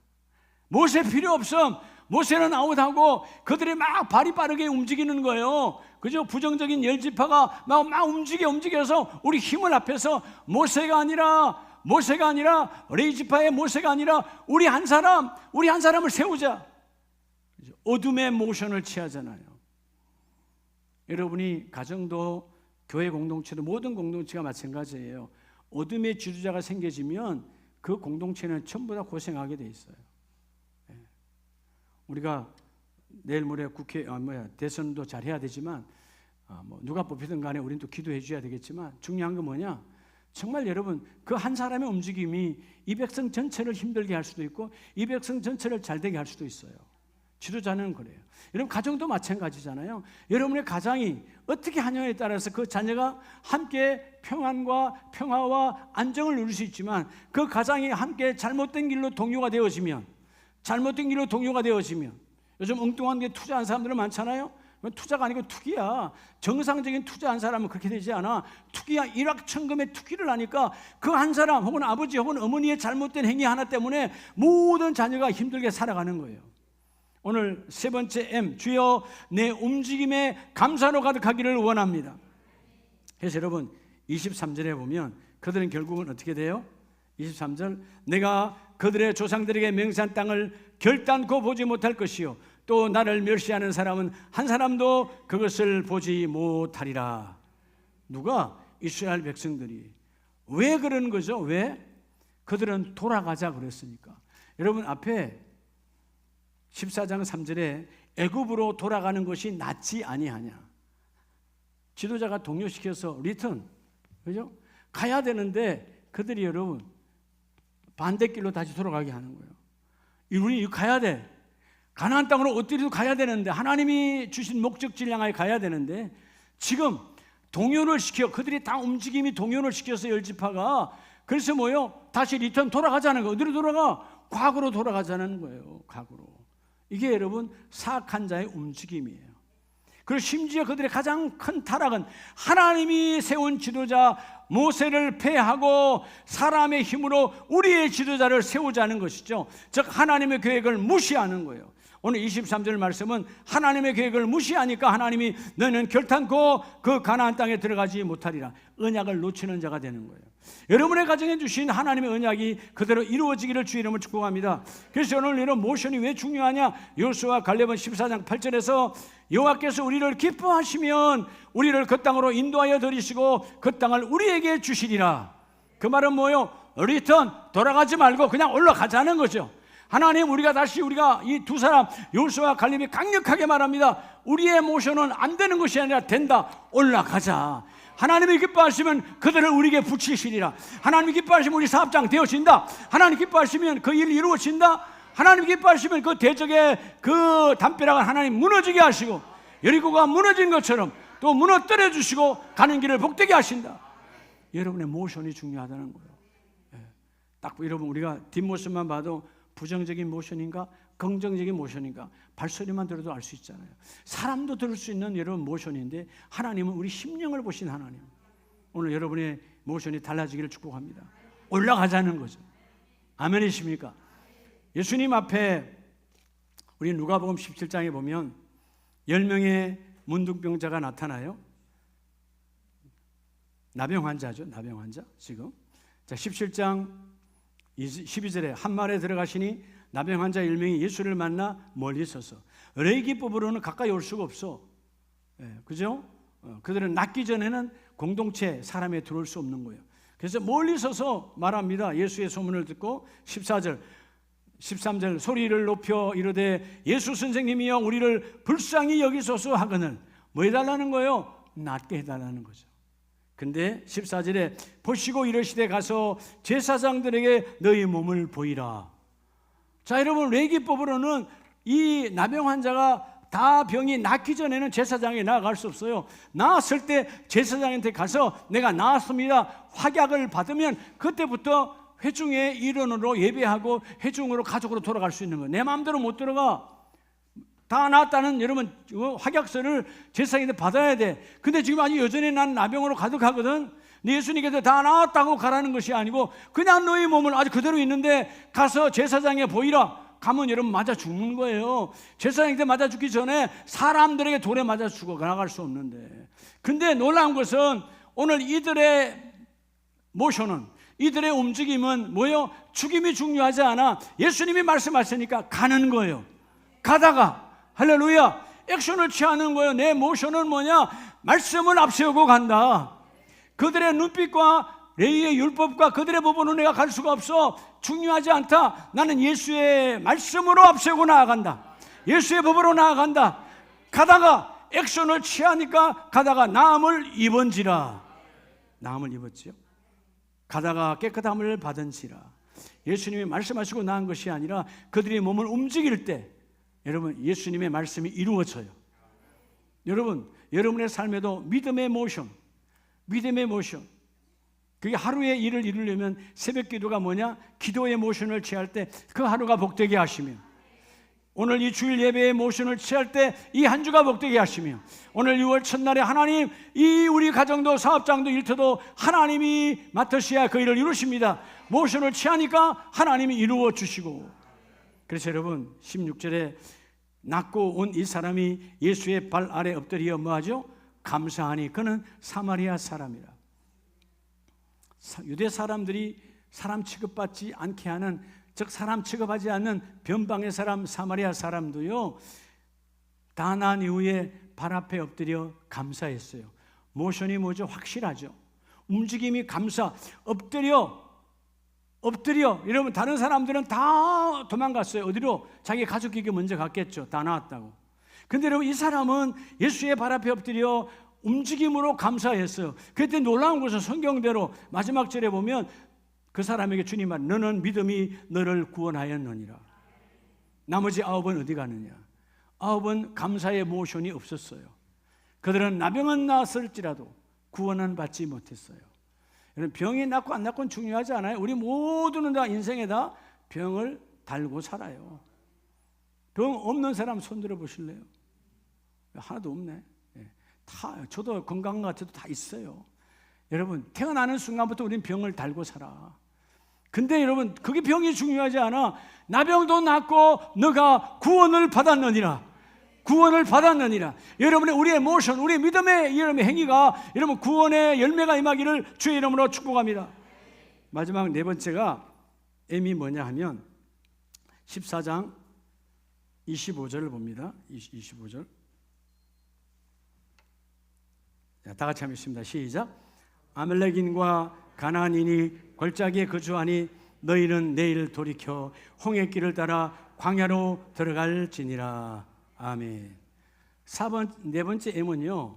모세 필요 없음. 모세는 아웃하고 그들이 막 발이 빠르게 움직이는 거예요. 그죠? 부정적인 열 지파가 막 움직여서 우리 힘을 합해서 모세가 아니라 레위 지파의 모세가 아니라 우리 한 사람을 세우자. 어둠의 모션을 취하잖아요. 여러분이 가정도 교회 공동체도 모든 공동체가 마찬가지예요. 어둠의 지도자가 생겨지면 그 공동체는 전부 다 고생하게 돼 있어요. 우리가 내일 모레 대선도 잘 해야 되지만 누가 뽑히든 간에 우리는 또 기도해 줘야 되겠지만 중요한 건 뭐냐? 정말 여러분 그 한 사람의 움직임이 이 백성 전체를 힘들게 할 수도 있고 이 백성 전체를 잘되게 할 수도 있어요. 지도자는 그래요. 여러분 가정도 마찬가지잖아요. 여러분의 가정이 어떻게 하냐에 따라서 그 자녀가 함께 평화와 안정을 누릴 수 있지만 그 가정이 함께 잘못된 길로 동요가 되어지면 요즘 엉뚱한 게 투자한 사람들은 많잖아요. 투자가 아니고 투기야. 정상적인 투자한 사람은 그렇게 되지 않아. 투기야. 일확천금의 투기를 하니까 그 한 사람 혹은 아버지 혹은 어머니의 잘못된 행위 하나 때문에 모든 자녀가 힘들게 살아가는 거예요. 오늘 세 번째 M, 주여 내 움직임에 감사로 가득하기를 원합니다. 그래서 여러분 23절에 보면 그들은 결국은 어떻게 돼요? 23절, 내가 그들의 조상들에게 맹세한 땅을 결단코 보지 못할 것이요 또 나를 멸시하는 사람은 한 사람도 그것을 보지 못하리라. 누가? 이스라엘 백성들이. 왜 그러는 거죠? 왜? 그들은 돌아가자 그랬으니까. 여러분 앞에 14장 3절에 애굽으로 돌아가는 것이 낫지 아니하냐. 지도자가 동요시켜서 리턴, 그죠? 가야 되는데 그들이 여러분 반대길로 다시 돌아가게 하는 거예요. 우리 가야 돼. 가나안 땅으로 어디로 가야 되는데 하나님이 주신 목적지를 향하여 가야 되는데 지금 동요를 시켜 그들이 다 움직임이 동요를 시켜서 열지파가 그래서 뭐요? 다시 리턴 돌아가자는 거예요. 어디로 돌아가? 과거로 돌아가자는 거예요. 과거로. 이게 여러분 사악한 자의 움직임이에요. 그리고 심지어 그들의 가장 큰 타락은 하나님이 세운 지도자 모세를 폐하고 사람의 힘으로 우리의 지도자를 세우자는 것이죠. 즉 하나님의 계획을 무시하는 거예요. 오늘 23절 말씀은 하나님의 계획을 무시하니까 하나님이 너는 결탄코 그 가나안 땅에 들어가지 못하리라. 언약을 놓치는 자가 되는 거예요. 여러분의 가정에 주신 하나님의 언약이 그대로 이루어지기를 주의 이름으로 축복합니다. 그래서 오늘 이런 모션이 왜 중요하냐? 여호수아 갈렙은 14장 8절에서 여호와께서 우리를 기뻐하시면 우리를 그 땅으로 인도하여 들이시고 그 땅을 우리에게 주시리라. 그 말은 뭐예요? 리턴, 돌아가지 말고 그냥 올라가자는 거죠. 하나님 우리가 이 두 사람 여호수아와 갈렙이 강력하게 말합니다. 우리의 모션은 안 되는 것이 아니라 된다. 올라가자. 하나님이 기뻐하시면 그들을 우리에게 붙이시리라. 하나님이 기뻐하시면 우리 사업장 되어진다. 하나님 기뻐하시면 그 일이 이루어진다. 하나님 기뻐하시면 그 대적의 그 담벼락을 하나님 무너지게 하시고 여리고가 무너진 것처럼 또 무너뜨려 주시고 가는 길을 복되게 하신다. 여러분의 모션이 중요하다는 거예요. 딱 여러분 우리가 뒷모습만 봐도 부정적인 모션인가 긍정적인 모션인가 발소리만 들어도 알 수 있잖아요. 사람도 들을 수 있는 여러분 모션인데 하나님은 우리 심령을 보신 하나님. 오늘 여러분의 모션이 달라지기를 축복합니다. 올라가자는 거죠. 아멘이십니까? 예수님 앞에 우리 누가복음 17장에 보면 10명의 문둥병자가 나타나요. 나병 환자죠. 나병 환자 지금. 자 17장 12절에 한 마을에 들어가시니 나병 환자 1명이 예수를 만나 멀리 서서 레위기법으로는 가까이 올 수가 없어. 그죠? 그들은 낫기 전에는 공동체 사람에 들어올 수 없는 거예요. 그래서 멀리 서서 말합니다. 예수의 소문을 듣고 14절 13절 소리를 높여 이르되 예수 선생님이여 우리를 불쌍히 여기소서 하거늘 뭐 해달라는 거예요? 낫게 해달라는 거죠. 근데 14절에 보시고 이르시되 가서 제사장들에게 너희 몸을 보이라. 자 여러분 레위기법으로는 이 나병 환자가 다 병이 낫기 전에는 제사장에 나아갈 수 없어요. 나았을 때 제사장한테 가서 내가 나았습니다 확약을 받으면 그때부터 회중의 일원으로 예배하고 회중으로 가족으로 돌아갈 수 있는 거예요. 내 마음대로 못 들어가. 다 나았다는 여러분 확약서를 제사장한테 받아야 돼. 근데 지금 아직 여전히 난 나병으로 가득하거든. 예수님께서 다 나았다고 가라는 것이 아니고 그냥 너희 몸을 아직 그대로 있는데 가서 제사장에 보이라. 가면 여러분 맞아 죽는 거예요. 제사장한테 맞아 죽기 전에 사람들에게 돌에 맞아 죽어 나갈 수 없는데. 근데 놀라운 것은 오늘 이들의 모션은 이들의 움직임은 뭐예요? 죽임이 중요하지 않아. 예수님이 말씀하시니까 가는 거예요. 가다가 할렐루야 액션을 취하는 거예요. 내 모션은 뭐냐? 말씀을 앞세우고 간다. 그들의 눈빛과 레위의 율법과 그들의 법으로 내가 갈 수가 없어. 중요하지 않다. 나는 예수의 말씀으로 앞세고 나아간다. 예수의 법으로 나아간다. 가다가 액션을 취하니까 가다가 나음을 입은지라. 나음을 입었지요. 가다가 깨끗함을 받은지라. 예수님이 말씀하시고 나은 것이 아니라 그들이 몸을 움직일 때 여러분 예수님의 말씀이 이루어져요. 여러분 여러분의 삶에도 믿음의 모션, 믿음의 모션, 그게 하루의 일을 이루려면 새벽 기도가 뭐냐? 기도의 모션을 취할 때 그 하루가 복되게 하시며, 오늘 이 주일 예배의 모션을 취할 때 이 한 주가 복되게 하시며, 오늘 6월 첫날에 하나님 이 우리 가정도 사업장도 일터도 하나님이 맡으셔야 그 일을 이루십니다. 모션을 취하니까 하나님이 이루어 주시고. 그래서 여러분 16절에 낫고 온 이 사람이 예수의 발 아래 엎드려 뭐하죠? 감사하니 그는 사마리아 사람이라. 유대 사람들이 사람 취급받지 않게 하는, 즉 사람 취급하지 않는 변방의 사람 사마리아 사람도요 다 난 이후에 발 앞에 엎드려 감사했어요. 모션이 뭐죠? 확실하죠. 움직임이 감사. 엎드려. 여러분 다른 사람들은 다 도망갔어요. 어디로? 자기 가족에게 먼저 갔겠죠. 다 나왔다고. 근데 여러분 이 사람은 예수의 발 앞에 엎드려 움직임으로 감사했어요. 그때 놀라운 것은 성경대로 마지막 절에 보면 그 사람에게 주님 말, 너는 믿음이 너를 구원하였느니라. 나머지 9은 어디 가느냐? 9은 감사의 모션이 없었어요. 그들은 나병은 나았을지라도 구원은 받지 못했어요. 여러분 병이 낫고 안 낫고는 중요하지 않아요. 우리 모두는 다 인생에다 병을 달고 살아요. 병 없는 사람 손 들어 보실래요? 하나도 없네. 다, 저도 건강한 것 같아도 다 있어요. 여러분 태어나는 순간부터 우리는 병을 달고 살아. 근데 여러분 그게 병이 중요하지 않아. 나병도 낫고 너가 구원을 받았느니라. 구원을 받았느니라. 여러분의 우리의 모션, 우리의 믿음의 이름의 행위가 여러분 구원의 열매가 임하기를 주의 이름으로 축복합니다. 마지막 네 번째가 M이 뭐냐 하면 14장 25절을 봅니다. 25절. 다 같이 한번 읽습니다. 시작. 아말렉인과 가나안인이 골짜기에 거주하니 너희는 내일 돌이켜 홍해길을 따라 광야로 들어갈지니라. 아멘. 네 번째 M은요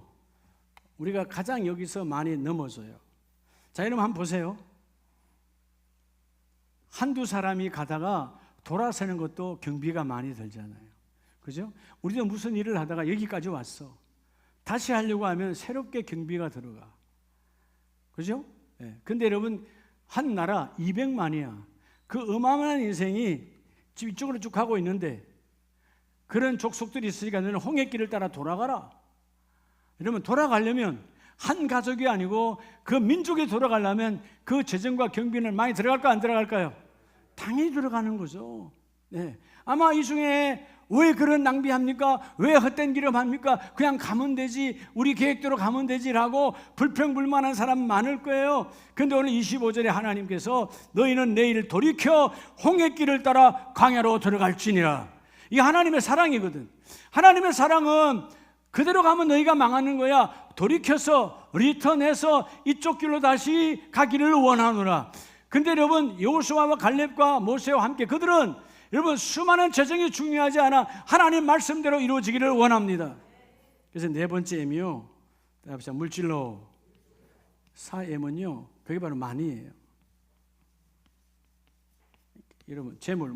우리가 가장 여기서 많이 넘어져요. 자 여러분 한번 보세요. 한두 사람이 가다가 돌아서는 것도 경비가 많이 들잖아요. 그죠? 우리도 무슨 일을 하다가 여기까지 왔어. 다시 하려고 하면 새롭게 경비가 들어가. 그죠? 네. 근데 여러분 한 나라 200만이야. 그 어마어마한 인생이 지금 이쪽으로 쭉 가고 있는데 그런 족속들이 있으니까 너는 홍해길을 따라 돌아가라. 여러분 돌아가려면 한 가족이 아니고 그 민족이 돌아가려면 그 재정과 경비는 많이 들어갈까 안 들어갈까요? 당연히 들어가는 거죠. 네. 아마 이 중에 왜 그런 낭비합니까? 왜 헛된 기름 합니까? 그냥 가면 되지, 우리 계획대로 가면 되지라고 불평불만한 사람 많을 거예요. 근데 오늘 25절에 하나님께서 너희는 내일 돌이켜 홍해길을 따라 광야로 들어갈지니라. 이게 하나님의 사랑이거든. 하나님의 사랑은 그대로 가면 너희가 망하는 거야. 돌이켜서 리턴해서 이쪽 길로 다시 가기를 원하노라. 근데 여러분 여호수아와 갈렙과 모세와 함께 그들은 여러분 수많은 재정이 중요하지 않아 하나님 말씀대로 이루어지기를 원합니다. 그래서 네 번째 M이요, 물질로 4M은요 그게 바로 만이에요. 여러분 재물,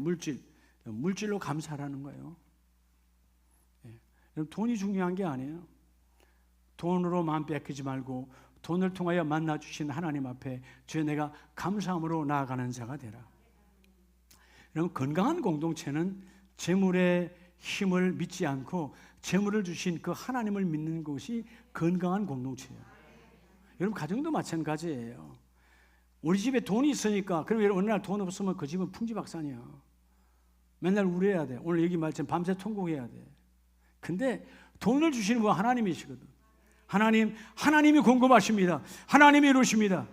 물질로 감사하라는 거예요. 여러분 돈이 중요한 게 아니에요. 돈으로 마음 뺏기지 말고 돈을 통하여 만나주신 하나님 앞에 주여 내가 감사함으로 나아가는 자가 되라. 여러분 건강한 공동체는 재물의 힘을 믿지 않고 재물을 주신 그 하나님을 믿는 것이 건강한 공동체예요. 여러분 가정도 마찬가지예요. 우리 집에 돈이 있으니까 그럼 여러분 어느 날 돈 없으면 그 집은 풍지박산이야. 맨날 우려해야 돼. 오늘 여기 말처럼 밤새 통곡해야 돼. 근데 돈을 주시는 분 하나님이시거든. 하나님이 공급하십니다. 하나님이 이루십니다.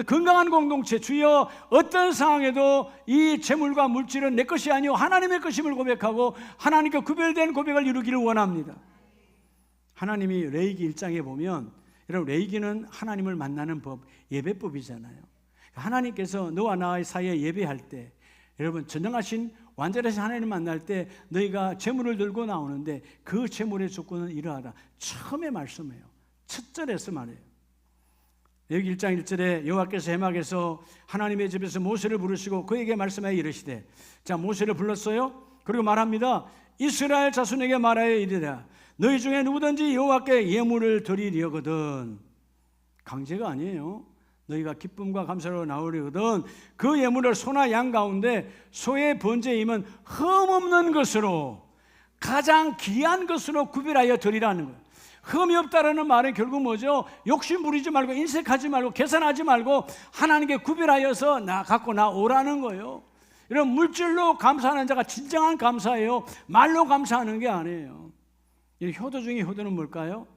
건강한 공동체, 주여 어떤 상황에도 이 재물과 물질은 내 것이 아니요 하나님의 것임을 고백하고 하나님과 구별된 고백을 이루기를 원합니다. 하나님이 레위기 1장에 보면 여러분, 레위기는 하나님을 만나는 법, 예배법이잖아요. 하나님께서 너와 나의 사이에 예배할 때, 여러분, 전능하신 완전하신 하나님을 만날 때 너희가 제물을 들고 나오는데 그 제물의 조건은 이러하다. 처음에 말씀해요. 첫 절에서 말해요. 레위기 1장 1절에 여호와께서 해막에서 하나님의 집에서 모세를 부르시고 그에게 말씀하여 이르시되, 자, 모세를 불렀어요. 그리고 말합니다. 이스라엘 자손에게 말하여 이르라. 너희 중에 누구든지 여호와께 예물을 드리려거든, 강제가 아니에요. 너희가 기쁨과 감사로 나오려거든 그 예물을 소나 양 가운데 소의 번제임은 흠없는 것으로, 가장 귀한 것으로 구별하여 드리라는 거예요. 흠이 없다라는 말은 결국 뭐죠? 욕심 부리지 말고, 인색하지 말고, 계산하지 말고 하나님께 구별하여서 갖고 나오라는 거예요. 이런 물질로 감사하는 자가 진정한 감사예요. 말로 감사하는 게 아니에요. 이 효도 중에 효도는 뭘까요?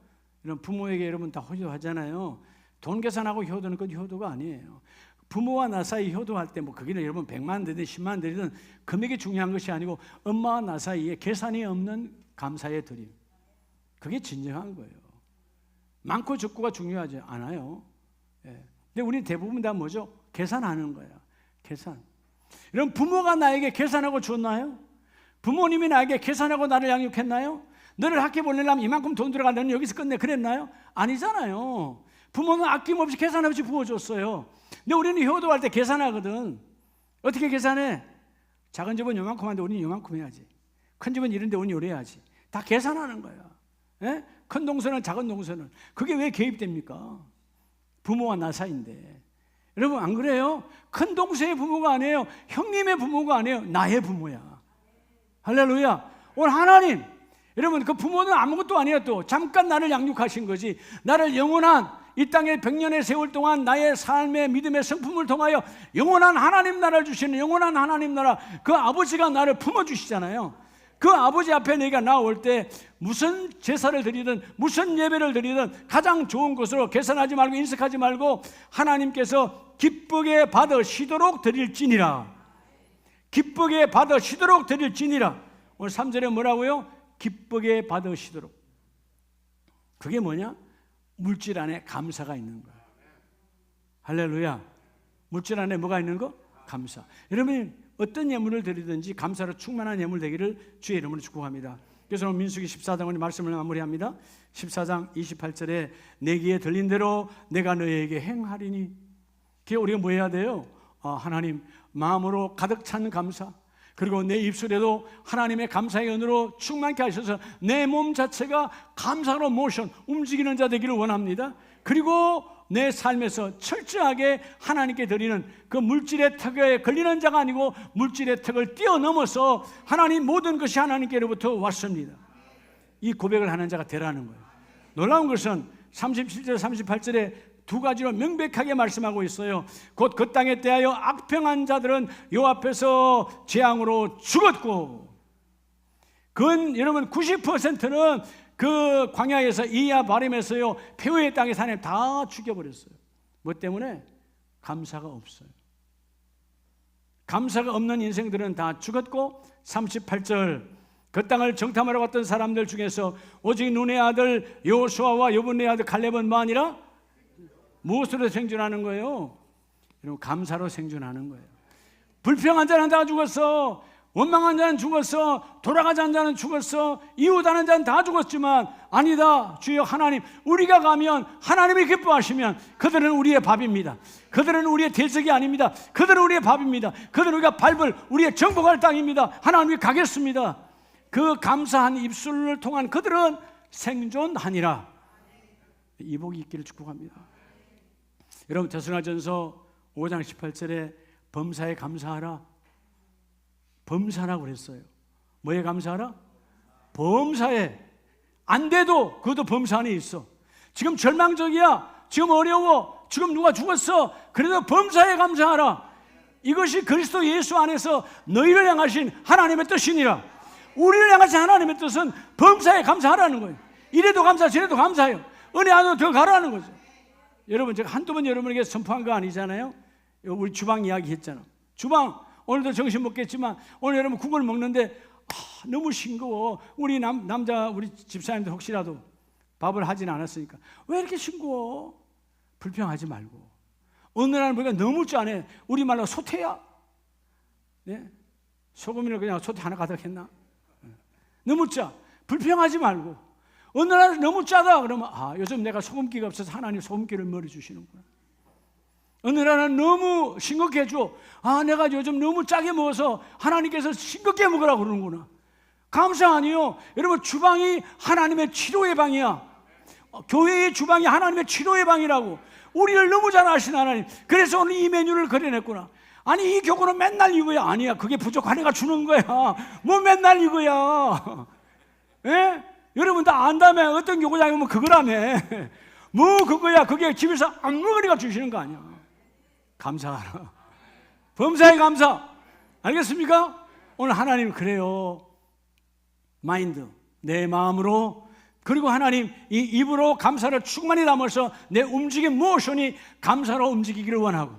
이런 부모에게 여러분 다 효도하잖아요. 돈 계산하고 효도는 그 효도가 아니에요. 부모와 나 사이 효도할 때 뭐 거기는 여러분 100만 드리든 10만 드리든 금액이 중요한 것이 아니고 엄마와 나 사이에 계산이 없는 감사의 드림, 그게 진정한 거예요. 많고 적고가 중요하지 않아요. 예. 근데 우리 대부분 다 뭐죠? 계산하는 거예요. 계산. 이런 부모가 나에게 계산하고 줬나요? 부모님이 나에게 계산하고 나를 양육했나요? 너를 학교 보내려면 이만큼 돈 들어가, 너는 여기서 끝내, 그랬나요? 아니잖아요. 부모는 아낌없이 계산 없이 부어줬어요. 근데 우리는 효도할 때 계산하거든. 어떻게 계산해? 작은 집은 요만큼 하는데 우리는 요만큼 해야지. 큰 집은 이런데 우리는 요래야지. 다 계산하는 거야. 예? 큰 동서는 작은 동서는. 그게 왜 개입됩니까? 부모와 나 사이인데. 여러분, 안 그래요? 큰 동서의 부모가 아니에요. 형님의 부모가 아니에요. 나의 부모야. 할렐루야. 오늘 하나님, 여러분, 그 부모는 아무것도 아니에요. 또 잠깐 나를 양육하신 거지. 나를 영원한 이 땅의 100년의 세월 동안 나의 삶의 믿음의 성품을 통하여 영원한 하나님 나라를 주시는 영원한 하나님 나라, 그 아버지가 나를 품어주시잖아요. 그 아버지 앞에 내가 나올 때 무슨 제사를 드리든 무슨 예배를 드리든 가장 좋은 것으로 계산하지 말고 인색하지 말고 하나님께서 기쁘게 받으시도록 드릴지니라. 기쁘게 받으시도록 드릴지니라. 오늘 3절에 뭐라고요? 기쁘게 받으시도록. 그게 뭐냐? 물질 안에 감사가 있는 거예요. 할렐루야. 물질 안에 뭐가 있는 거? 감사. 여러분, 어떤 예물을 드리든지 감사로 충만한 예물 되기를 주의 이름으로 축복합니다. 그래서 오늘 민수기 14장 오늘 말씀을 마무리합니다. 14장 28절에 내 귀에 들린 대로 내가 너희에게 행하리니. 그게 우리가 뭐 해야 돼요? 하나님, 마음으로 가득 찬 감사, 그리고 내 입술에도 하나님의 감사의 은으로 충만케 하셔서 내 몸 자체가 감사로 모션 움직이는 자 되기를 원합니다. 그리고 내 삶에서 철저하게 하나님께 드리는 그 물질의 턱에 걸리는 자가 아니고 물질의 턱을 뛰어넘어서 하나님, 모든 것이 하나님께로부터 왔습니다. 이 고백을 하는 자가 되라는 거예요. 놀라운 것은 37절 38절에 두 가지로 명백하게 말씀하고 있어요. 곧 그 땅에 대하여 악평한 자들은 요 앞에서 재앙으로 죽었고, 그건 여러분 90%는 그 광야에서 이야 바림에서요, 페오의 땅에서 하나님 다 죽여버렸어요. 뭐 때문에? 감사가 없어요. 감사가 없는 인생들은 다 죽었고, 38절 그 땅을 정탐하러 갔던 사람들 중에서 오직 눈의 아들 여호수아와 여분의 아들 갈렙은 뭐하니라? 무엇으로 생존하는 거예요? 여러분, 감사로 생존하는 거예요. 불평한 자는 다 죽었어. 원망한 자는 죽었어. 돌아가지 않은 자는 죽었어. 이웃하는 자는 다 죽었지만 아니다, 주여 하나님, 우리가 가면 하나님이 기뻐하시면 그들은 우리의 밥입니다. 그들은 우리의 대적이 아닙니다. 그들은 우리의 밥입니다. 그들은 우리가 밟을 우리의 정복할 땅입니다. 하나님이 가겠습니다. 그 감사한 입술을 통한 그들은 생존하니라. 이 복이 있기를 축복합니다. 여러분, 데살로니가전서 5장 18절에 범사에 감사하라. 범사라고 그랬어요. 뭐에 감사하라? 범사에. 안 돼도 그것도 범사 안에 있어. 지금 절망적이야. 지금 어려워. 지금 누가 죽었어. 그래도 범사에 감사하라. 이것이 그리스도 예수 안에서 너희를 향하신 하나님의 뜻이니라. 우리를 향하신 하나님의 뜻은 범사에 감사하라는 거예요. 이래도 감사, 저래도 감사해요. 은혜 안으로 더 가라는 거죠. 여러분, 제가 한두 번 여러분에게 선포한 거 아니잖아요. 우리 주방 이야기 했잖아. 주방, 오늘도 정신 먹겠지만 오늘 여러분 국을 먹는데 너무 싱거워. 우리 남자 우리 집사님들 혹시라도 밥을 하진 않았으니까. 왜 이렇게 싱거워? 불평하지 말고. 어느 날은 보니까 너무 짜네. 우리말로 소태야. 네? 소금을 그냥 소태 하나 가득했나? 너무 짜. 불평하지 말고. 어느 날 너무 짜다 그러면 요즘 내가 소금기가 없어서 하나님 소금기를 머리 주시는구나. 어느 날은 너무 싱겁게 해줘. 내가 요즘 너무 짜게 먹어서 하나님께서 싱겁게 먹으라고 그러는구나. 감사 아니요. 여러분, 주방이 하나님의 치료의 방이야. 교회의 주방이 하나님의 치료의 방이라고. 우리를 너무 잘 아시는 하나님. 그래서 오늘 이 메뉴를 그려냈구나. 아니, 이 교구는 맨날 이거야. 아니야, 그게 부족한 애가 주는 거야. 뭐 맨날 이거야. 예? 여러분 다 안다며. 어떤 교구장이 오면 그거라며. 뭐 그거야. 그게 집에서 안 먹으니까 주시는 거 아니야. 감사하라. 범사에 감사. 알겠습니까? 오늘 하나님 그래요. 마인드, 내 마음으로, 그리고 하나님 이 입으로 감사를 충만히 담아서 내 움직임 모션이 감사로 움직이기를 원하고,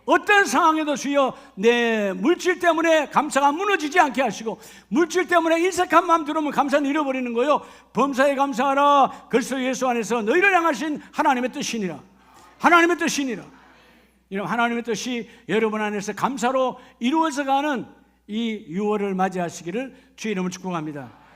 어떤 상황에도 주여 내 물질 때문에 감사가 무너지지 않게 하시고, 물질 때문에 인색한 마음 들어오면 감사는 잃어버리는 거요. 범사에 감사하라. 그리스도 예수 안에서 너희를 향하신 하나님의 뜻이니라. 하나님의 뜻이니라. 이런 하나님의 뜻이 여러분 안에서 감사로 이루어져 가는 이 6월을 맞이하시기를 주의 이름으로 축복합니다.